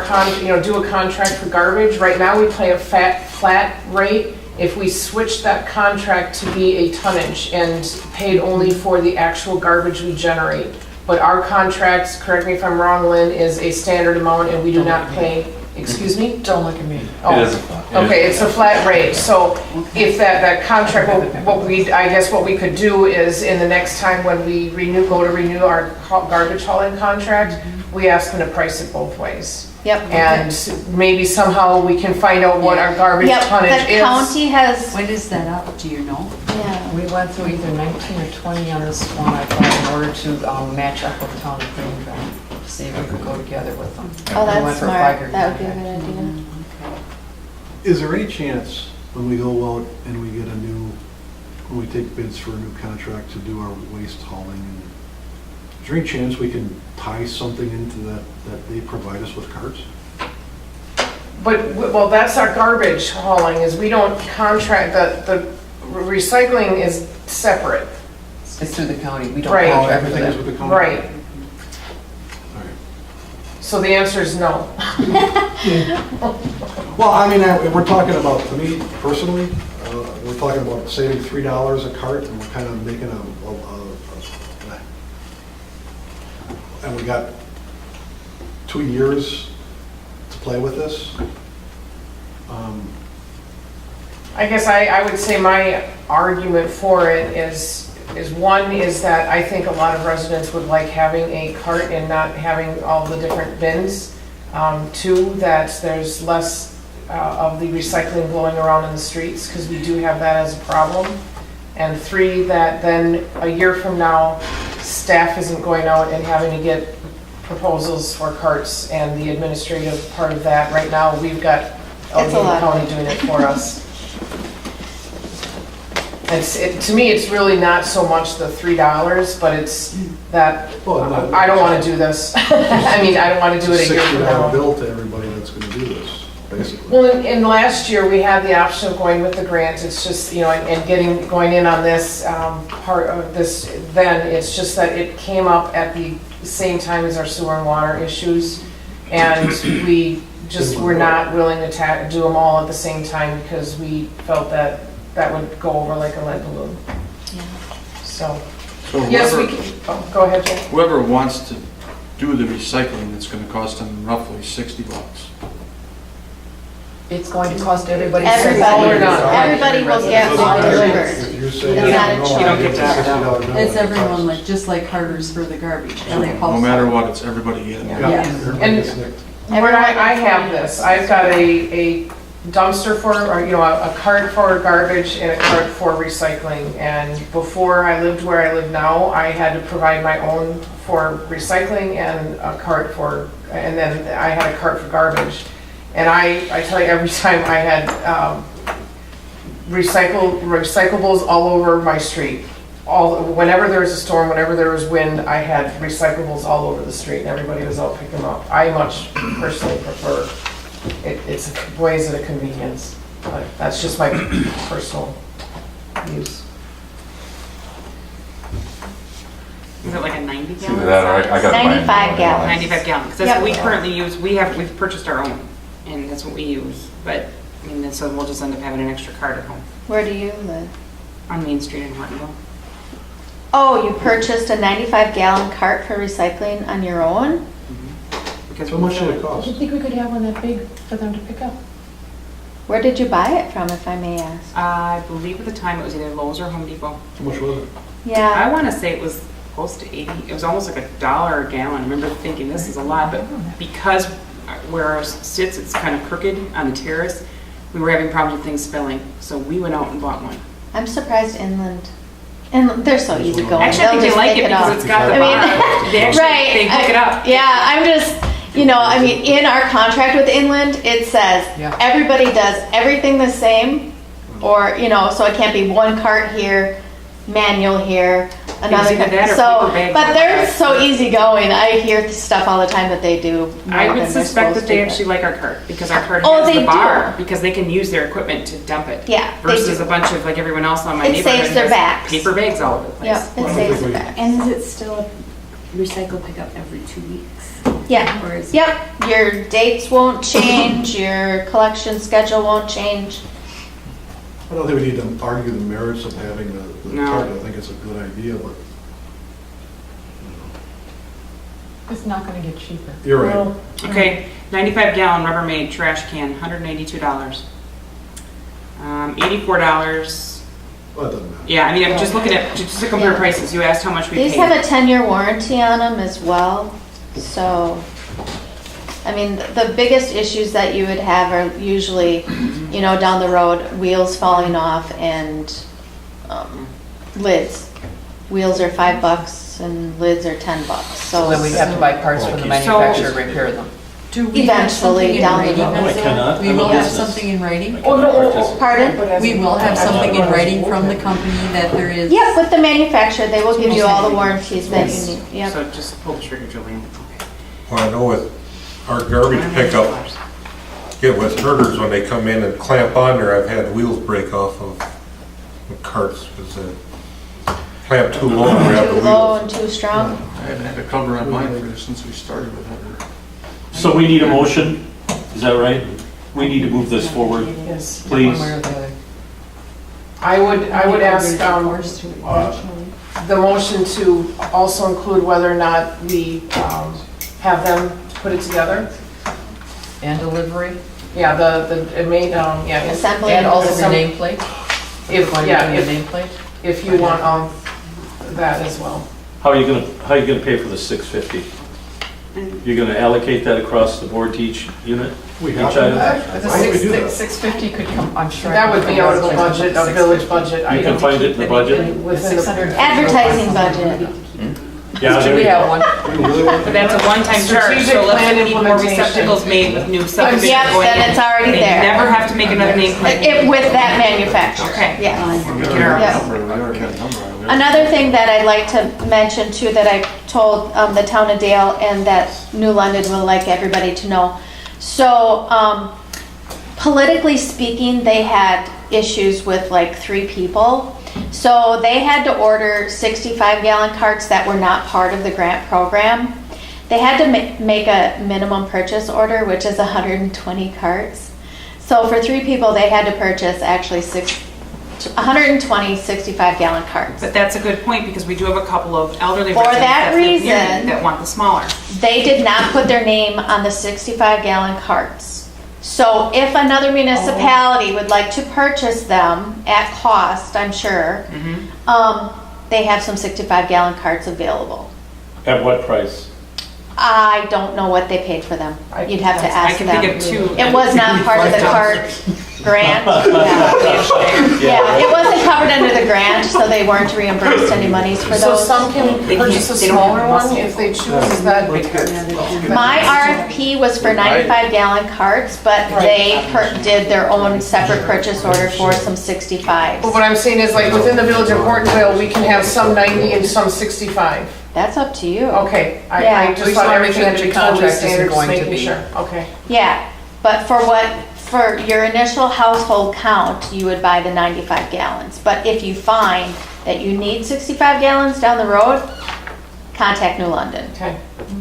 do a contract for garbage, right now we pay a flat rate. If we switch that contract to be a tonnage and paid only for the actual garbage we generate. But our contracts, correct me if I'm wrong, Lynn, is a standard amount and we do not pay, excuse me? Don't look at me. Oh, It is. okay, it's a flat rate, so if that contract, I guess what we could do is, in the next time when we go to renew our garbage hauling contract, we ask them to price it both ways. Yep. And maybe somehow we can find out what our garbage Yep, tonnage the is. county has, When is that up, do you know? yeah. We went through either 19 or 20 on this one, I thought, in order to match up with Town of Greenville, to see if we could go together with them. Oh, We went that's for a smart. 5-year That would be a contract. good idea. Is there any chance when we go out and we get when we take bids for a new contract to do our waste hauling, is there any chance we can tie something into that they provide us with carts? But, well, that's our garbage hauling, is we don't contract, the recycling is separate. It's through the county, we don't Right. contract with Everything is them. with the county? Right. All right. So the answer is no. Well, I mean, we're talking about, to me personally, we're talking about saving $3 a cart, and we're kind of making and we got 2 years to play with this. I guess I would say my argument for it is one, is that I think a lot of residents would like having a cart and not having all the different bins. Two, that there's less of the recycling blowing around in the streets, because we do have that as a problem. And three, that then a year from now, staff isn't going out and having to get proposals for carts and the administrative part of that. Right now, we've got It's a Allegheny lot. County doing it for us. To me, it's really not so much the $3, but it's that, Well, I don't want to do this. I mean, I don't want to do it a year from $60 now. bill to everybody that's going to do this, basically. Well, in last year, we had the option of going with the grant. It's just, and going in on this part of this, then it's just that it came up at the same time as our sewer and water issues. And we just were not willing to do them all at the same time, because we felt that would go over like a lead balloon. So, So yes, we whoever, can, go ahead, Jay. whoever wants to do the recycling, it's gonna cost them roughly $60. It's going to cost everybody. Everybody will get one delivered. If you're saying, It's not a no, cheap- I You don't get get to have it $60 bill, It's that everyone, costs- like, just like Carter's for the garbage. No matter what, it's everybody getting it. Yeah, Yes. everybody And- gets nicked. Where I have this, I've got a dumpster for, or, a cart for garbage and a cart for recycling. And before I lived where I live now, I had to provide my own for recycling and a cart for, and then I had a cart for garbage. And I tell you, every time I had recyclables all over my street. Whenever there was a storm, whenever there was wind, I had recyclables all over the street, and everybody was out picking them up. I much personally prefer, it's ways of convenience, but that's just my personal use. Is it like a 90 It's gallon? either that or I gotta buy. 95 gallons. 95 gallon, because that's Yep. what we currently use. We've purchased our own, and that's what we use. But, I mean, so we'll just end up having an extra cart at home Where do you live? on Main Street in Hortonville. Oh, you purchased a 95-gallon cart for recycling on your own? Because How much should it I cost? didn't think we could have one that big for them to pick up. Where did you buy it from, if I may ask? I believe at the time it was either Lowe's or Home Depot. How much was it? Yeah. I want to say it was close to 80. It was almost like $1 a gallon. I remember thinking this is a lot, but because where ours sits, it's kind of crooked on the terrace. We were having problems with things spilling, so we went out and bought one. I'm surprised inland. And they're so easy going. Actually, I think They'll they just like pick it because up. it's got the I mean, bar. They actually, they hook it up. Yeah, I'm just, in our contract with inland, it says Yeah. everybody does everything the same, or, so it can't be one cart here, manual here, another either cart. that or So, paper bag but they're bags. so easygoing. I hear stuff all the time that they do. more I would than they're suspect supposed that they to, actually like our cart because our cart Oh, has they the bar do. because they can use their equipment to dump it. Yeah, they Versus do. a bunch of like everyone else on my It neighborhood saves their has backs. paper bags all over the place. Yep, it saves the back. And is it still a recycle pickup every 2 weeks? Yeah. Or is it? Yep, your dates won't change, your collection schedule won't change. I don't think we need to argue the merits of having the No. cart. I think it's a good idea, but It's not gonna get cheaper. you're right. Okay, 95 gallon Rubbermaid trash can, $182. $84. Well, it doesn't matter. Yeah, I mean, I'm just looking at, just to compare Yeah. prices, you asked how much we These paid. have a 10-year warranty on them as well, so I mean, the biggest issues that you would have are usually, down the road, wheels falling off and lids. Wheels are $5 and lids are $10, So then we have to buy parts from the manufacturer to repair them. Do we have Eventually, something in down the writing? road. No, I cannot. We I'm a will have business. something in writing? I cannot participate. Pardon? We will have something in writing from the company that there is? Yeah, with the manufacturer, they will give you all the warranties that you need, yep. So just pull the trigger, Julian. Well, I know with our garbage pickup, with herders, when they come in and clamp on there, I've had wheels break off of the carts because they clamp too low and grab the Too low wheels. and too strong. I haven't had a cover on mine for since we started with her. So we need a motion, is that right? We need to move this forward, Yes. please. One way or the other. I would ask the motion to also include whether or not we have them put it together. And delivery, Yeah, it made, yeah. Assembly and also the Assembly. nameplate. If, Going to yeah, be a if nameplate. if you want that as well. How are you gonna pay for the $650? You're gonna allocate that across the board to each unit? We Each have item? The Why would we do that? 650 could come, I'm sure. That would be out of the budget, a village budget. You can find it in the budget? Within the 600. Advertising budget. Yeah, Do there we you have go. one? But that's a one-time charge, Strategic so let's plan say we need more implementation. receptacles made with new subdivision Yep, going in. then it's already They there. never have to make another nameplate. With that manufacturer. Okay. Yes. We already had Yes. a number, we already had a number on there. Another thing that I'd like to mention too, that I told the town of Dale and that New London would like everybody to know. So, politically speaking, they had issues with like 3 people. So they had to order 65-gallon carts that were not part of the grant program. They had to make a minimum purchase order, which is 120 carts. So for 3 people, they had to purchase actually 120 65-gallon carts. But that's a good point, because we do have a couple of elderly For residents that that live near reason- you that want the smaller. They did not put their name on the 65-gallon carts. So if another municipality would like to purchase them at cost, I'm sure, they have some 65-gallon carts available. At what price? I don't know what they paid for them. You'd have to I ask can them. think of 2. It was not part of the cart grant. Yeah, it wasn't covered under the grant, so they weren't reimbursed any monies for So those. some can purchase a they don't have smaller one muscle. if they choose, is that? My RFP was for 95-gallon carts, but they did their own separate purchase order for some 65s. But what I'm saying is like within the village of Hortonville, we can have some 90 and some 65. That's up to you. Okay, I Yeah. just We thought saw everything had to be everything totally contract isn't standard, just going to making be- sure, okay. Yeah, but for your initial household count, you would buy the 95 gallons. But if you find that you need 65 gallons down the road, contact New London. Okay,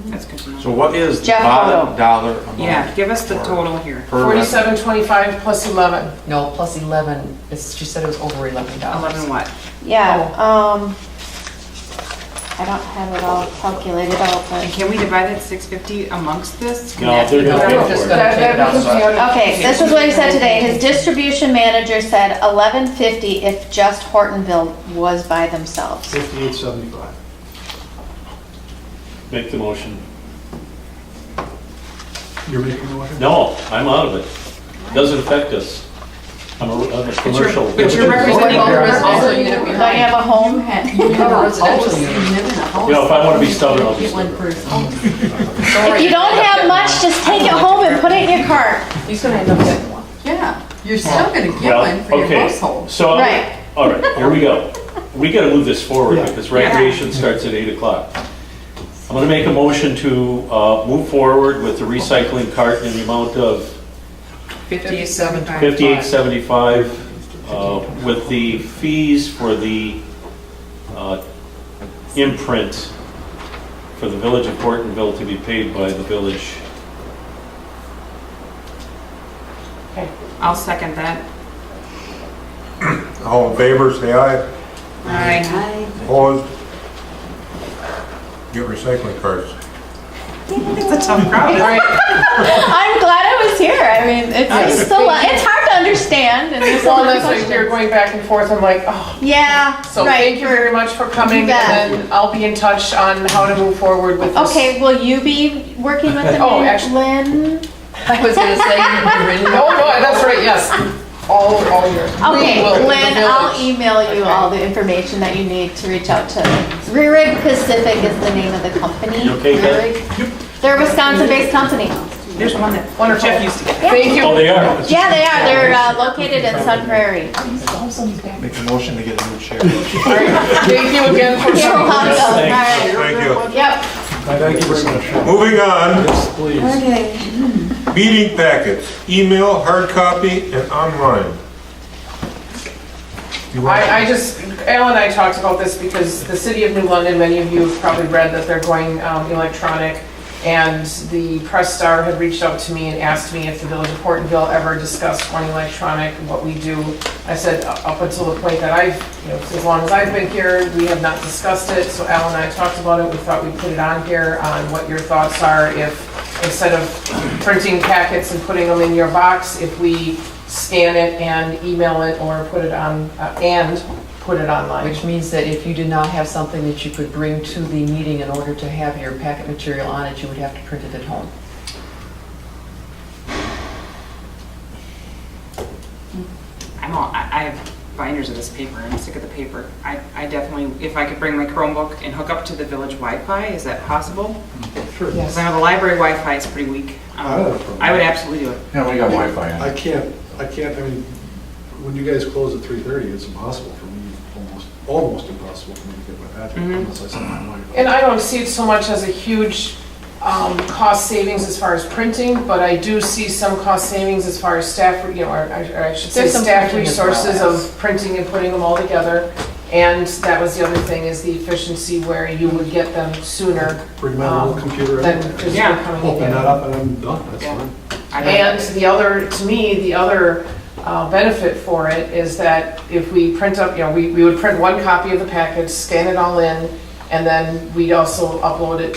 That's good to know. So what is the Jeff bottom Hodo. dollar amount? Yeah, give us the total here. per resident? 47.25 plus 11. No, plus 11, she said it was over $11. 11 what? Yeah, I don't have it all calculated out, And but. can we divide that 650 amongst this? Can No, that they're be gonna done? pay We're for just it. gonna take it out. becomes the other- Okay, this is what he said today. His distribution manager said 1150 if just Hortonville was by themselves. 5875. Make the motion. You're making the motion? No, I'm out of it. Doesn't affect us. I'm a commercial. But you're representing What about the your residential unit Don't you behind? have a home? You have a residential unit. live in a house. You know, if I wanna be stubborn, I'll be Get one stubborn. person. If you don't have much, just take it home and put it in your cart. He's gonna end up getting one. Yeah, you're still gonna get Well, one for your okay, household. so, Right. all right, here we go. We gotta move this forward Yeah. because recreation starts at 8 o'clock. I'm gonna make a motion to move forward with the recycling cart in the amount of 5875. $58.75 with the fees for the imprint for the village of Hortonville to be paid by the village. I'll second that. All in favor, say aye. Aye. Opposed? Get recycling carts. It's a tough crowd. All right, I'm glad I was here. I mean, it's still, it's hard to understand. And there's a well, lot of that's like we were questions. going back and forth, I'm like, oh. Yeah, So right. thank you very much for coming, You bet. and then I'll be in touch on how to move forward with this. Okay, will you be working with the Oh, actually- Lynn? I was gonna say, you No, that's right, yes. All yours. Okay, We will- the Lynn, I'll village. email you all the information that you need to reach out to. Rerig Pacific is the name of the company. You okay, Ken? Rerig. They're a Wisconsin-based company. There's one that Wonderful. Jeff used to get. Thank you. Oh, they are? Yeah, they are. They're located in Sun Prairie. Make a motion to get a new chair. All right, thank you again for Carol coming. Hondo, all right. Thank you. Yep. Thank you very much. Moving on, Yes, please. Okay. meeting packets, email, hard copy, and online. You want- I just, Al and I talked about this because the city of New London, many of you have probably read that they're going electronic. And the Press Star had reached out to me and asked me if the village of Hortonville ever discussed going electronic, what we do. I said, up until the point that as long as I've been here, we have not discussed it. So Al and I talked about it. We thought we'd put it on here on what your thoughts are if, instead of printing packets and putting them in your box, if we scan it and email it or put it on, put it online. Which means that if you did not have something that you could bring to the meeting in order to have your packet material on it, you would have to print it at home. I have binders of this paper. I'm sick of the paper. I definitely, if I could bring my Chromebook and hook up to the village Wi-Fi, is that possible? Sure. Because I know the library Wi-Fi is pretty weak. I don't have a problem. I would absolutely do it. Yeah, we got Wi-Fi in. I can't, I mean, when you guys close at 3:30, it's impossible for me, almost impossible for me to get my packet unless I send my Wi-Fi. And I don't see it so much as a huge cost savings as far as printing, but I do see some cost savings as far as staff, or I should say There's some staff printing as well, resources yes. of printing and putting them all together. And that was the other thing, is the efficiency where you would get them sooner Bring my little computer than in, just Yeah. coming open in. that up and I'm done, that's Yeah. fine. And the other, to me, the other benefit for it is that if we print up, we would print one copy of the package, scan it all in, and then we'd also upload it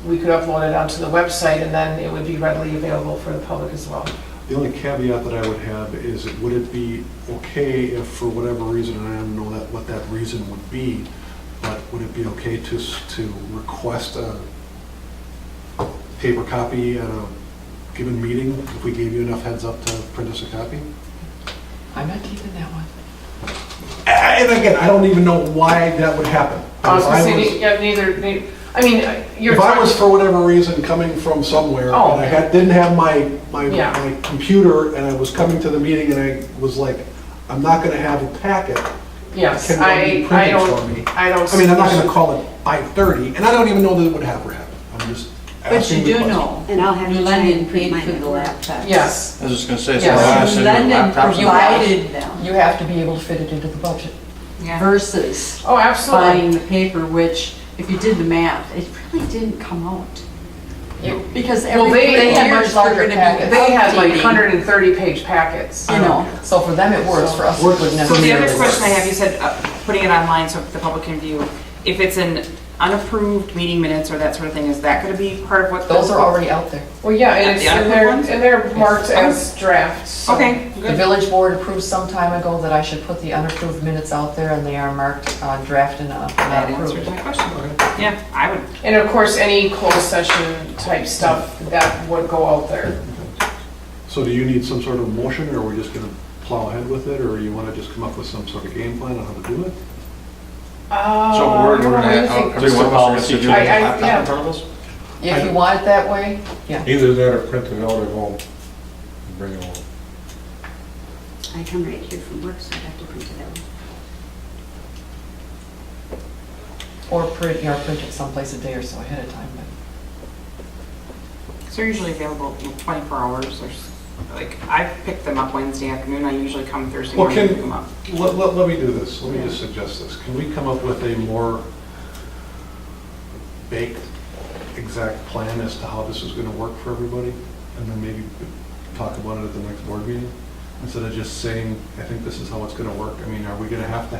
we could upload it onto the website, and then it would be readily available for the public as well. The only caveat that I would have is, would it be okay if for whatever reason, and I don't know what that reason would be, but would it be okay to request a paper copy at a given meeting if we gave you enough heads up to print us a copy? I'm not keeping that one. And again, I don't even know why that would happen. I was gonna If I say, was- yeah, neither, I mean, you're If I was talking, for whatever reason coming from somewhere Oh. and I didn't have my Yeah. computer and I was coming to the meeting and I was like, I'm not gonna have a packet, yes, can one be printed for me? I don't. I mean, I'm not gonna call it 5:30 and I don't even know that it would ever happen. I'm just But you asking the do question. know, and I'll have to try and print mine at the laptop. Yes, I was just gonna say, so Yes. I'll send you a London laptop. provided them You have to be able to fit it into the budget. Yeah. versus oh, absolutely. buying the paper, which, if you did the math, it really didn't come out. You- Because Well, every they had year much is larger going to be packets. They had like updating, 130-page packets. You know, So for them it works, for us it wouldn't So the necessarily. other work. question I have, you said putting it online so the public can view. If it's an unapproved meeting minutes or that sort of thing, is that going to be part of what? Those are already out there. Well, yeah, and it's, The and unapproved ones? they're marked as drafts. so- Okay, The good. village board approved some time ago that I should put the unapproved minutes out there, and they are marked draft and not That answers approved. my question. Yeah, I would. And of course, any closed session type stuff, that would go out there. So do you need some sort of motion or are we just gonna plow ahead with it or you wanna just come up with some sort of game plan on how to do it? So I we're don't know, what do you gonna, think? every one of us are gonna sit down with a I- laptop yeah. in front of us? If you want it that way, yeah. Either that or print it out at home and bring it home. I come right here from work, so I have to print it out. Or print it someplace a day or so ahead of time, but. So they're usually available 24 hours. There's, like, I picked them up Wednesday afternoon. I usually come Thursday Well, morning and can- pick them up. Let me do this, let me just suggest this. Can we come up with a more baked, exact plan as to how this is gonna work for everybody? And then maybe talk about it at the next board meeting? Instead of just saying, I think this is how it's gonna work. I mean, are we gonna have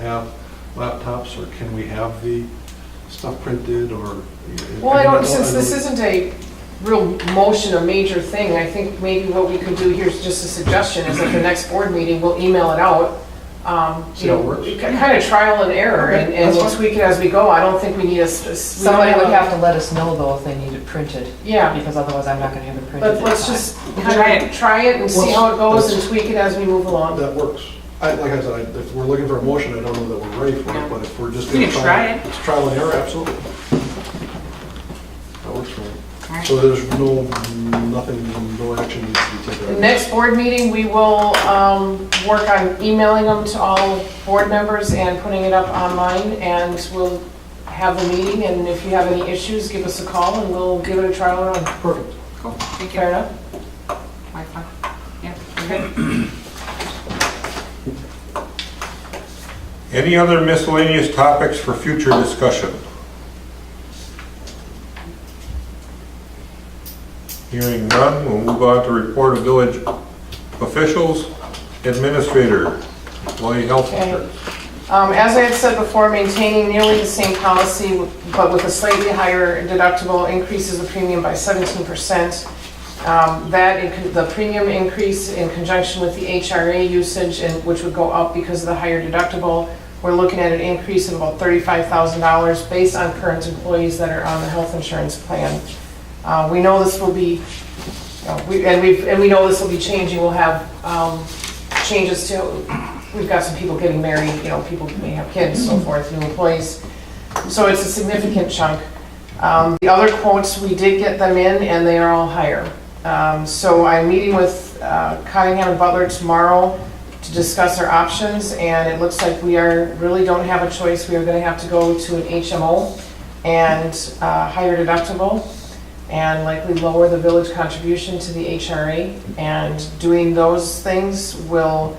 laptops or can we have the stuff printed or? Well, I don't, since this isn't a real motion, a major thing, I think maybe what we could do here is just a suggestion, is at the next board meeting, we'll email it out. See how it works? Kind of trial and error, Okay, and that's we'll fine. tweak it as we go. I don't think we need Somebody would have to let us know though if they need it printed, Yeah, because otherwise I'm not gonna have it printed. but in let's time. just kind of try it and see how it goes and tweak it as we move along. That works. Like I said, if we're looking for a motion, I don't know that we're ready for it, but if we're just We gonna can try it. It's trial and error, absolutely. That works for me. Alright. So there's nothing, no action needs to be The taken. next board meeting, we will work on emailing them to all board members and putting it up online, and we'll have the meeting, and if you have any issues, give us a call, and we'll give it a trial run. Perfect. Cool, thank you. Fair enough? Wi-Fi. Yeah, you're good. Any other miscellaneous topics for future discussion? Hearing none, we'll move on to report of village officials. Administrator, employee health Okay. insurance. As I had said before, maintaining nearly the same policy, but with a slightly higher deductible, increases the premium by 17%. The premium increase in conjunction with the HRA usage, and which would go up because of the higher deductible, we're looking at an increase of about $35,000 based on current employees that are on the health insurance plan. We know this will be, we know this will be changing. We'll have changes to, we've got some people getting married, people may have kids, so forth, new employees. So it's a significant chunk. The other quotes, we did get them in, and they are all higher. So I'm meeting with Cottingham and Butler tomorrow to discuss our options, and it looks like we really don't have a choice. We are going to have to go to an HMO and higher deductible, and likely lower the village contribution to the HRA. And doing those things will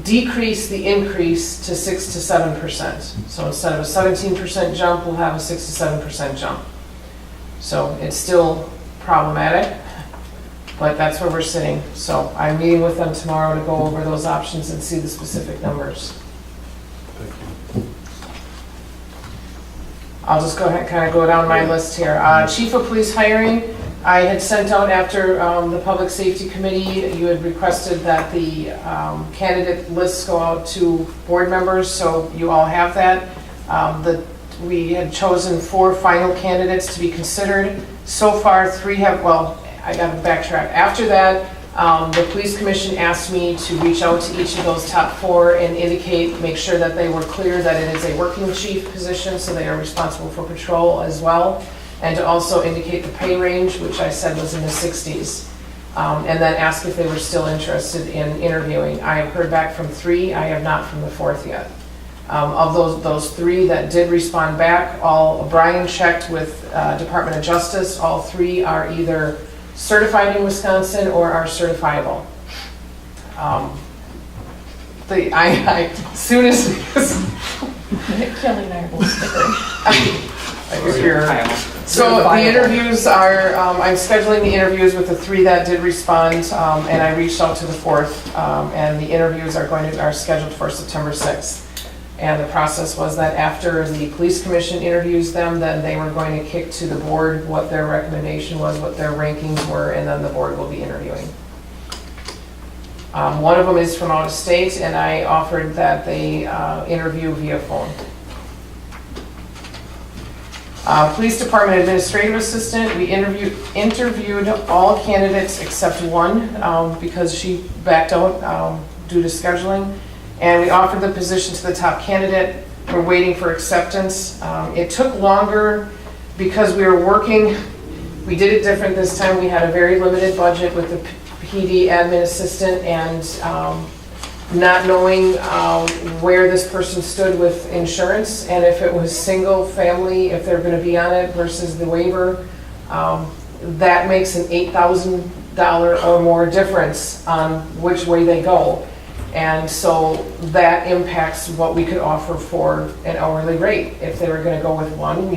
decrease the increase to 6 to 7%. So instead of a 17% jump, we'll have a 6 to 7% jump. So it's still problematic, but that's where we're sitting. So I'm meeting with them tomorrow to go over those options and see the specific numbers. Thank you. I'll just go ahead, kind of go down my list here. Chief of Police hiring, I had sent out after the Public Safety Committee, you had requested that the candidate lists go out to board members, so you all have that. We had chosen 4 final candidates to be considered. So far, 3 have, well, I got to backtrack. After that, the Police Commission asked me to reach out to each of those top 4 and make sure that they were clear that it is a working chief position, so they are responsible for patrol as well, and to also indicate the pay range, which I said was in the 60s, and then ask if they were still interested in interviewing. I have heard back from 3, I have not from the 4th yet. Of those 3 that did respond back, Brian checked with Department of Justice, all 3 are either certified in Wisconsin or are certifiable. Soon as Kelly and I are both So the interviews are, I'm scheduling the interviews with the 3 that did respond, and I reached out to the 4th, and the interviews are scheduled for September 6th. And the process was that after the police commission interviews them, then they were going to kick to the board what their recommendation was, what their rankings were, and then the board will be interviewing. One of them is from out of state, and I offered that they interview via phone. Police Department Administrative Assistant, we interviewed all candidates except one because she backed out due to scheduling. And we offered the position to the top candidate. We're waiting for acceptance. It took longer because we were working, we did it different this time. We had a very limited budget with the PD admin assistant, and not knowing where this person stood with insurance, and if it was single family, if they're gonna be on it versus the waiver, that makes an $8,000 or more difference on which way they go. And so that impacts what we could offer for an hourly rate. If they were gonna go with one,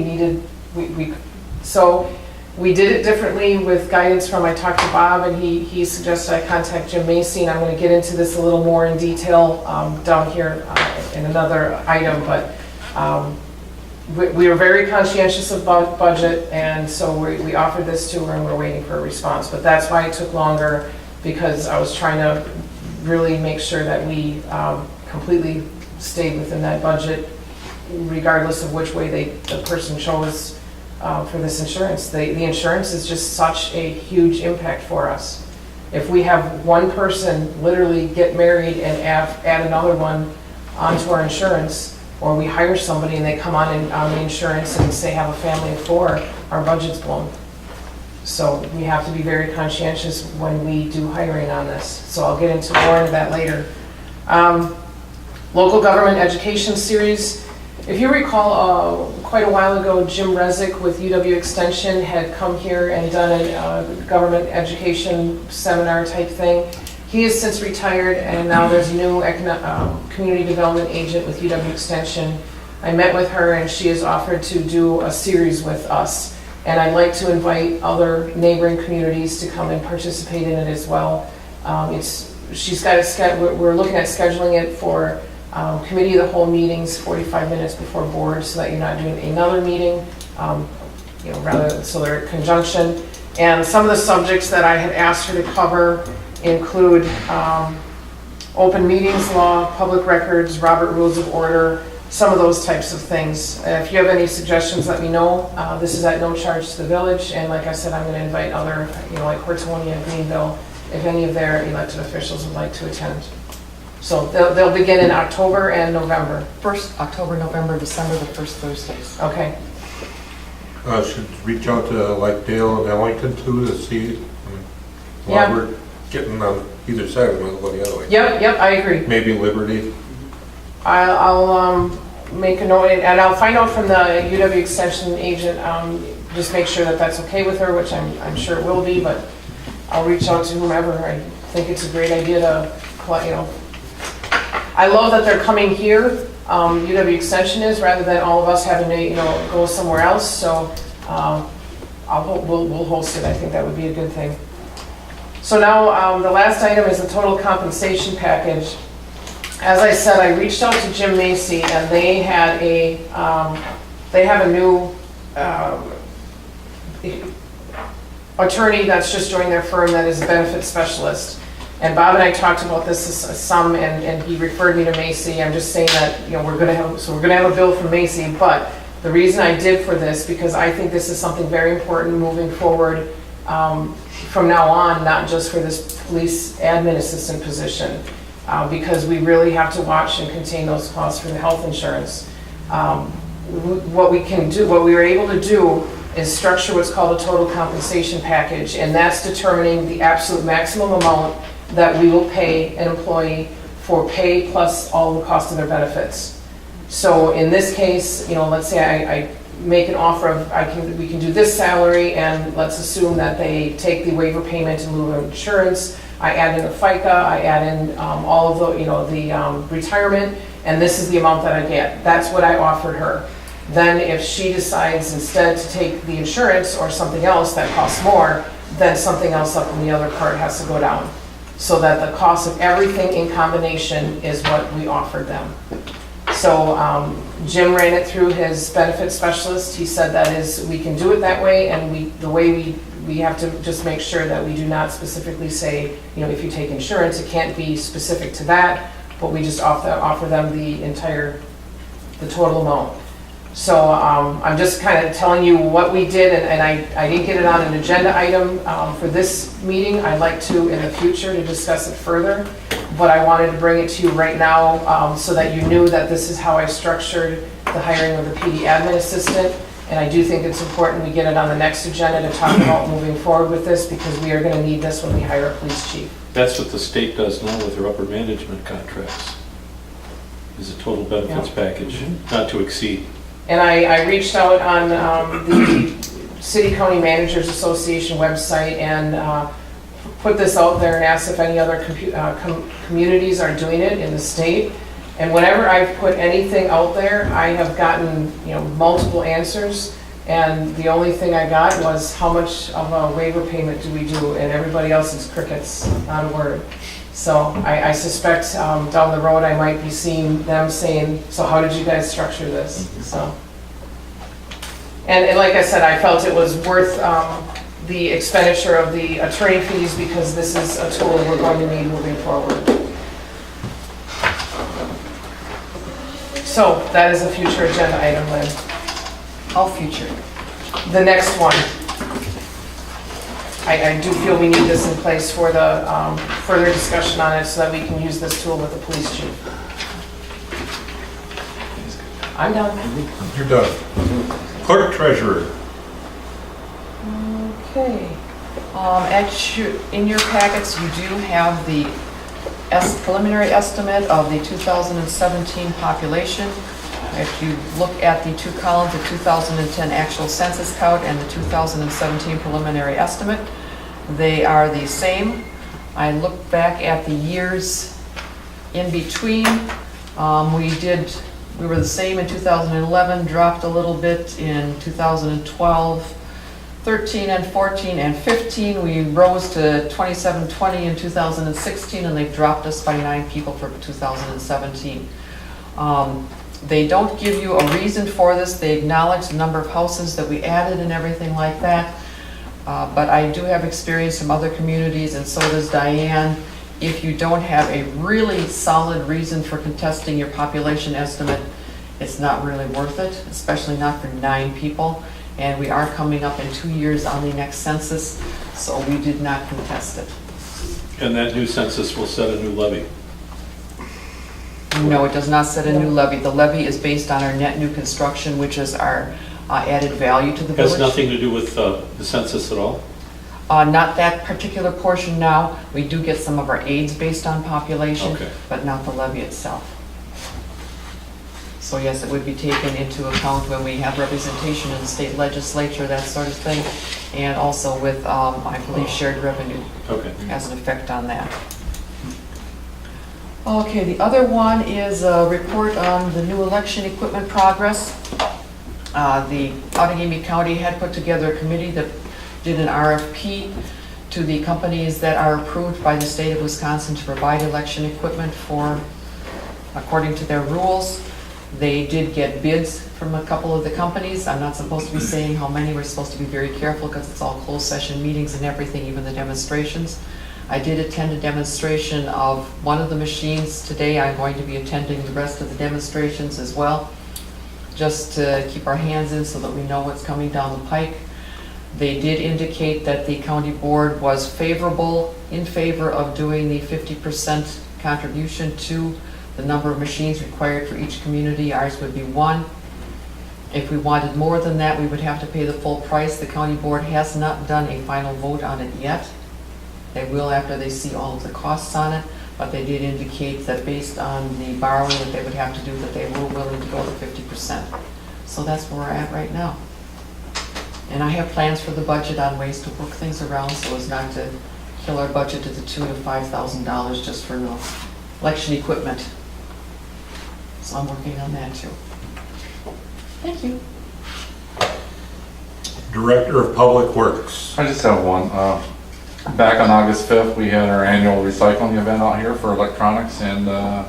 so we did it differently with guidance from, I talked to Bob, and he suggested I contact Jim Macy, and I'm gonna get into this a little more in detail down here in another item, but we were very conscientious about budget, and so we offered this to her, and we're waiting for a response. But that's why it took longer, because I was trying to really make sure that we completely stayed within that budget, regardless of which way the person chose for this insurance. The insurance is just such a huge impact for us. If we have one person literally get married and add another one onto our insurance, or we hire somebody and they come on the insurance and say have a family of 4, our budget's blown. So we have to be very conscientious when we do hiring on this. So I'll get into more into that later. Local government education series. If you recall, quite a while ago, Jim Rezick with UW Extension had come here and done a government education seminar type thing. He has since retired, and now there's a new community development agent with UW Extension. I met with her, and she has offered to do a series with us. And I'd like to invite other neighboring communities to come and participate in it as well. She's got we're looking at scheduling it for committee of the whole meetings, 45 minutes before board, so that you're not doing another meeting, rather so they're in conjunction. And some of the subjects that I had asked her to cover include open meetings law, public records, Robert Rules of Order, some of those types of things. If you have any suggestions, let me know. This is at no charge to the village, and like I said, I'm going to invite other, like Hortonville, Greenville, if any of their elected officials would like to attend. So they'll begin in October and November. First October, November, December, the first Thursdays. Okay. Should reach out to like Dale and Ellington too to see while Yeah. we're getting on either side of it, go the other way. Yep, I agree. Maybe Liberty. I'll make a note, and I'll find out from the UW Extension agent, just make sure that that's okay with her, which I'm sure it will be, but I'll reach out to whomever. I think it's a great idea to, I love that they're coming here, UW Extension is, rather than all of us having to, go somewhere else, so we'll host it. I think that would be a good thing. So now, the last item is the total compensation package. As I said, I reached out to Jim Macy, and they have a new attorney that's just joined their firm that is a benefits specialist. And Bob and I talked about this some, and he referred me to Macy. I'm just saying that we're going to have a bill from Macy. But the reason I did for this, because I think this is something very important moving forward from now on, not just for this police admin assistant position. Because we really have to watch and contain those costs for the health insurance. What we were able to do is structure what's called a total compensation package, and that's determining the absolute maximum amount that we will pay an employee for pay plus all the cost of their benefits. So in this case, let's say I make an offer of we can do this salary, and let's assume that they take the waiver payment in lieu of insurance. I add in the FICA, I add in all of the retirement, and this is the amount that I get. That's what I offered her. Then if she decides instead to take the insurance or something else that costs more, then something else up in the other part has to go down. So that the cost of everything in combination is what we offered them. So Jim ran it through his benefits specialist. He said we can do it that way, and the way we have to just make sure that we do not specifically say, if you take insurance, it can't be specific to that, but we just offer them the total amount. So I'm just kind of telling you what we did, and I didn't get it on an agenda item for this meeting. I'd like to in the future to discuss it further, but I wanted to bring it to you right now so that you knew that this is how I structured the hiring of the PD admin assistant. And I do think it's important we get it on the next agenda to talk about moving forward with this, because we are going to need this when we hire a police chief. That's what the state does now with their upper management contracts, is a total benefits package, not to exceed. And I reached out on the City County Managers Association website and put this out there and asked if any other communities are doing it in the state. And whenever I've put anything out there, I have gotten multiple answers. And the only thing I got was, how much of a waiver payment do we do? And everybody else is crickets, not a word. So I suspect down the road I might be seeing them saying, so how did you guys structure this? So, and like I said, I felt it was worth the expenditure of the attorney fees, because this is a tool we're going to need moving forward. So that is a future agenda item, Lynn. How future? The next one. I do feel we need this in place for the further discussion on it so that we can use this tool with the police chief. I'm done. You're done. Clerk treasurer. Okay. In your packets, you do have the preliminary estimate of the 2017 population. If you look at the two columns, the 2010 actual census count and the 2017 preliminary estimate, they are the same. I looked back at the years in between. We were the same in 2011, dropped a little bit in 2012, 13 and 14 and 15. We rose to 2720 in 2016, and they've dropped us by 9 people for 2017. They don't give you a reason for this. They acknowledge the number of houses that we added and everything like that. But I do have experience from other communities, and so does Diane. If you don't have a really solid reason for contesting your population estimate, it's not really worth it, especially not for 9 people. And we are coming up in 2 years on the next census, so we did not contest it. And that new census will set a new levy. No, it does not set a new levy. The levy is based on our net new construction, which is our added value to the village. Has nothing to do with the census at all? Not that particular portion now. We do get some of our aids based on population, Okay. but not the levy itself. So yes, it would be taken into account when we have representation in the state legislature, that sort of thing, and also with, I believe, shared revenue Okay. has an effect on that. Okay, the other one is a report on the new election equipment progress. The Outagamie County had put together a committee that did an RFP to the companies that are approved by the state of Wisconsin to provide election equipment according to their rules. They did get bids from a couple of the companies. I'm not supposed to be saying how many. We're supposed to be very careful because it's all closed session meetings and everything, even the demonstrations. I did attend a demonstration of one of the machines today. I'm going to be attending the rest of the demonstrations as well, just to keep our hands in so that we know what's coming down the pike. They did indicate that the county board was in favor of doing the 50% contribution to the number of machines required for each community. Ours would be 1. If we wanted more than that, we would have to pay the full price. The county board has not done a final vote on it yet. They will after they see all of the costs on it, but they did indicate that based on the borrowing that they would have to do, that they were willing to go to 50%. So that's where we're at right now. And I have plans for the budget on ways to work things around so as not to kill our budget to the tune of $5,000 just for no election equipment. So I'm working on that too. Thank you. Director of Public Works. I just have one. Back on August 5th, we had our annual recycling event out here for electronics, and the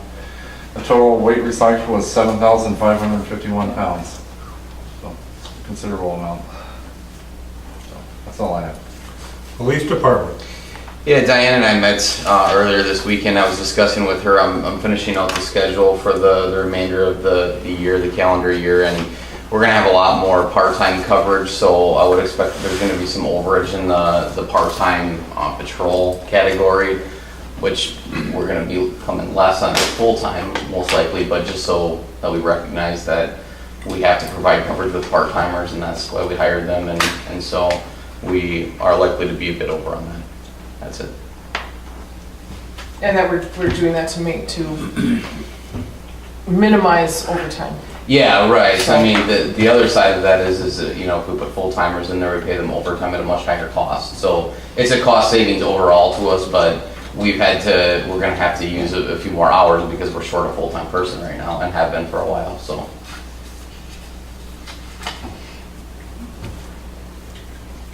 total weight recycled was 7,551 pounds. So, considerable amount. So, that's all I have. Police Department. Yeah, Diane and I met earlier this weekend. I was discussing with her. I'm finishing out the schedule for the remainder of the year, the calendar year, and we're going to have a lot more part-time coverage, so I would expect there's going to be some overage in the part-time patrol category, which we're going to be coming less on the full-time, most likely, but just so that we recognize that we have to provide coverage with part-timers, and that's why we hired them, and so we are likely to be a bit over on that. That's it. And that we're doing that to minimize overtime. Yeah, right. So, I mean, the other side of that is that, you know, if we put full-timers in there, we pay them overtime at a much higher cost. So it's a cost savings overall to us, but we're going to have to use a few more hours because we're short a full-time person right now and have been for a while, so.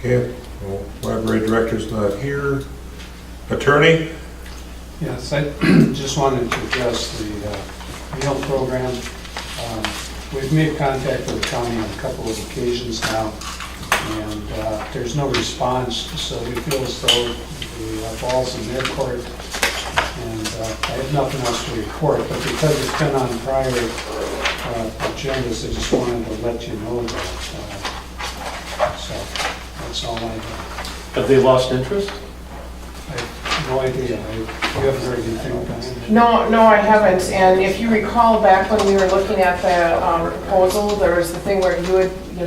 Okay, well, library director's not here. Attorney? Yes, I just wanted to address the meal program. We've made contact with the county on a couple of occasions now, and there's no response, so we feel as though the ball's in their court, and I have nothing else to report, but because it's been on prior agendas, I just wanted to let you know that. So that's all I have. Have they lost interest? I have no idea. You haven't heard anything about it? No, I haven't, and if you recall back when we were looking at the proposal, there was the thing where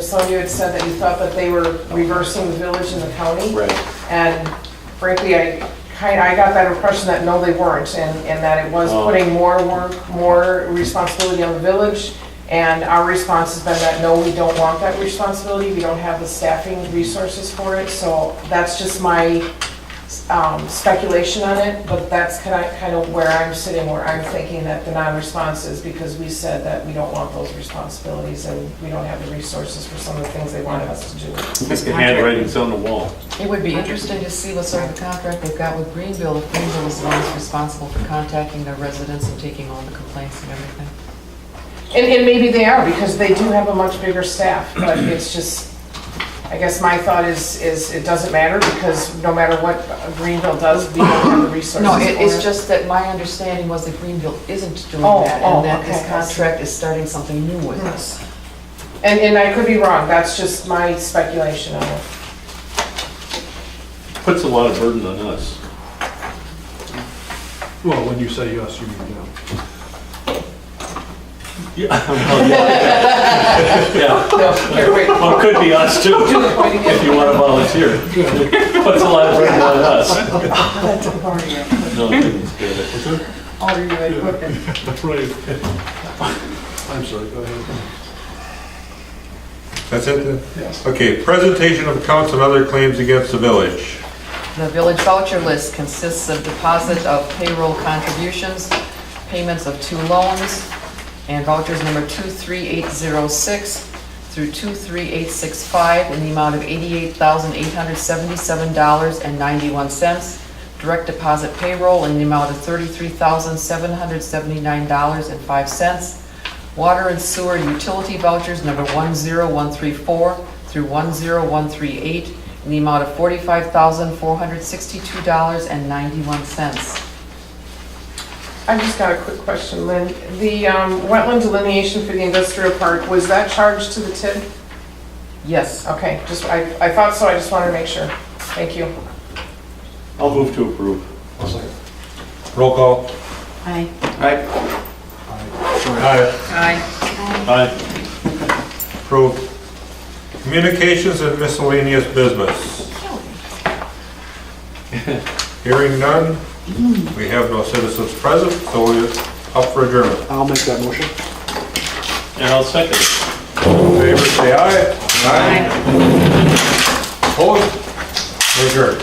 some of you had said that you thought that they were reversing the village and the county. Right. And frankly, I got that impression that no, they weren't, and that it was putting more work, more responsibility on the village. And our response has been that, no, we don't want that responsibility. We don't have the staffing resources for it. So that's just my speculation on it, but that's kind of where I'm sitting, where I'm thinking that the non-response is because we said that we don't want those responsibilities and we don't have the resources for some of the things they wanted us to do. The handwriting's on the wall. It would be interesting to see what sort of contract they've got with Greenville, if Greenville is the one that's responsible for contacting their residents and taking all the complaints and everything. And maybe they are, because they do have a much bigger staff, but it's just, I guess my thought is it doesn't matter, because no matter what Greenville does, we don't have the resources No, for it. it's just that my understanding was that Greenville isn't doing Oh, that, oh, and that okay, this I see. contract is starting something new with us. And I could be wrong, that's just my speculation on it. Puts a lot of burden on us. Well, when you say yes, you mean no. Yeah. Well, yeah. No, here, wait. Well, it could be us too, if you want to volunteer. Puts a lot of burden on us. That's a party. No, it's good. All your equipment. Right. I'm sorry, go ahead. That's it then? Yes. Okay, presentation of accounts and other claims against the village. The village voucher list consists of deposit of payroll contributions, payments of 2 loans, and vouchers number 23806 through 23865 in the amount of $88,877.91. Direct deposit payroll in the amount of $33,779.05. Water and sewer utility vouchers number 10134 through 10138 in the amount of $45,462.91. I've just got a quick question, Lynn. The wetland delineation for the industrial park, was that charged to the TID? Yes. Okay, just, I thought so, I just wanted to make sure. Thank you. I'll move to approve. Roll call. Aye. Aye. Aye. Aye. Approved. Communications and miscellaneous business. Hearing none, we have no citizens present, so we're up for adjournment. I'll make that motion. And I'll second it. All in favor, say aye. Aye. Opposed? Adjourned.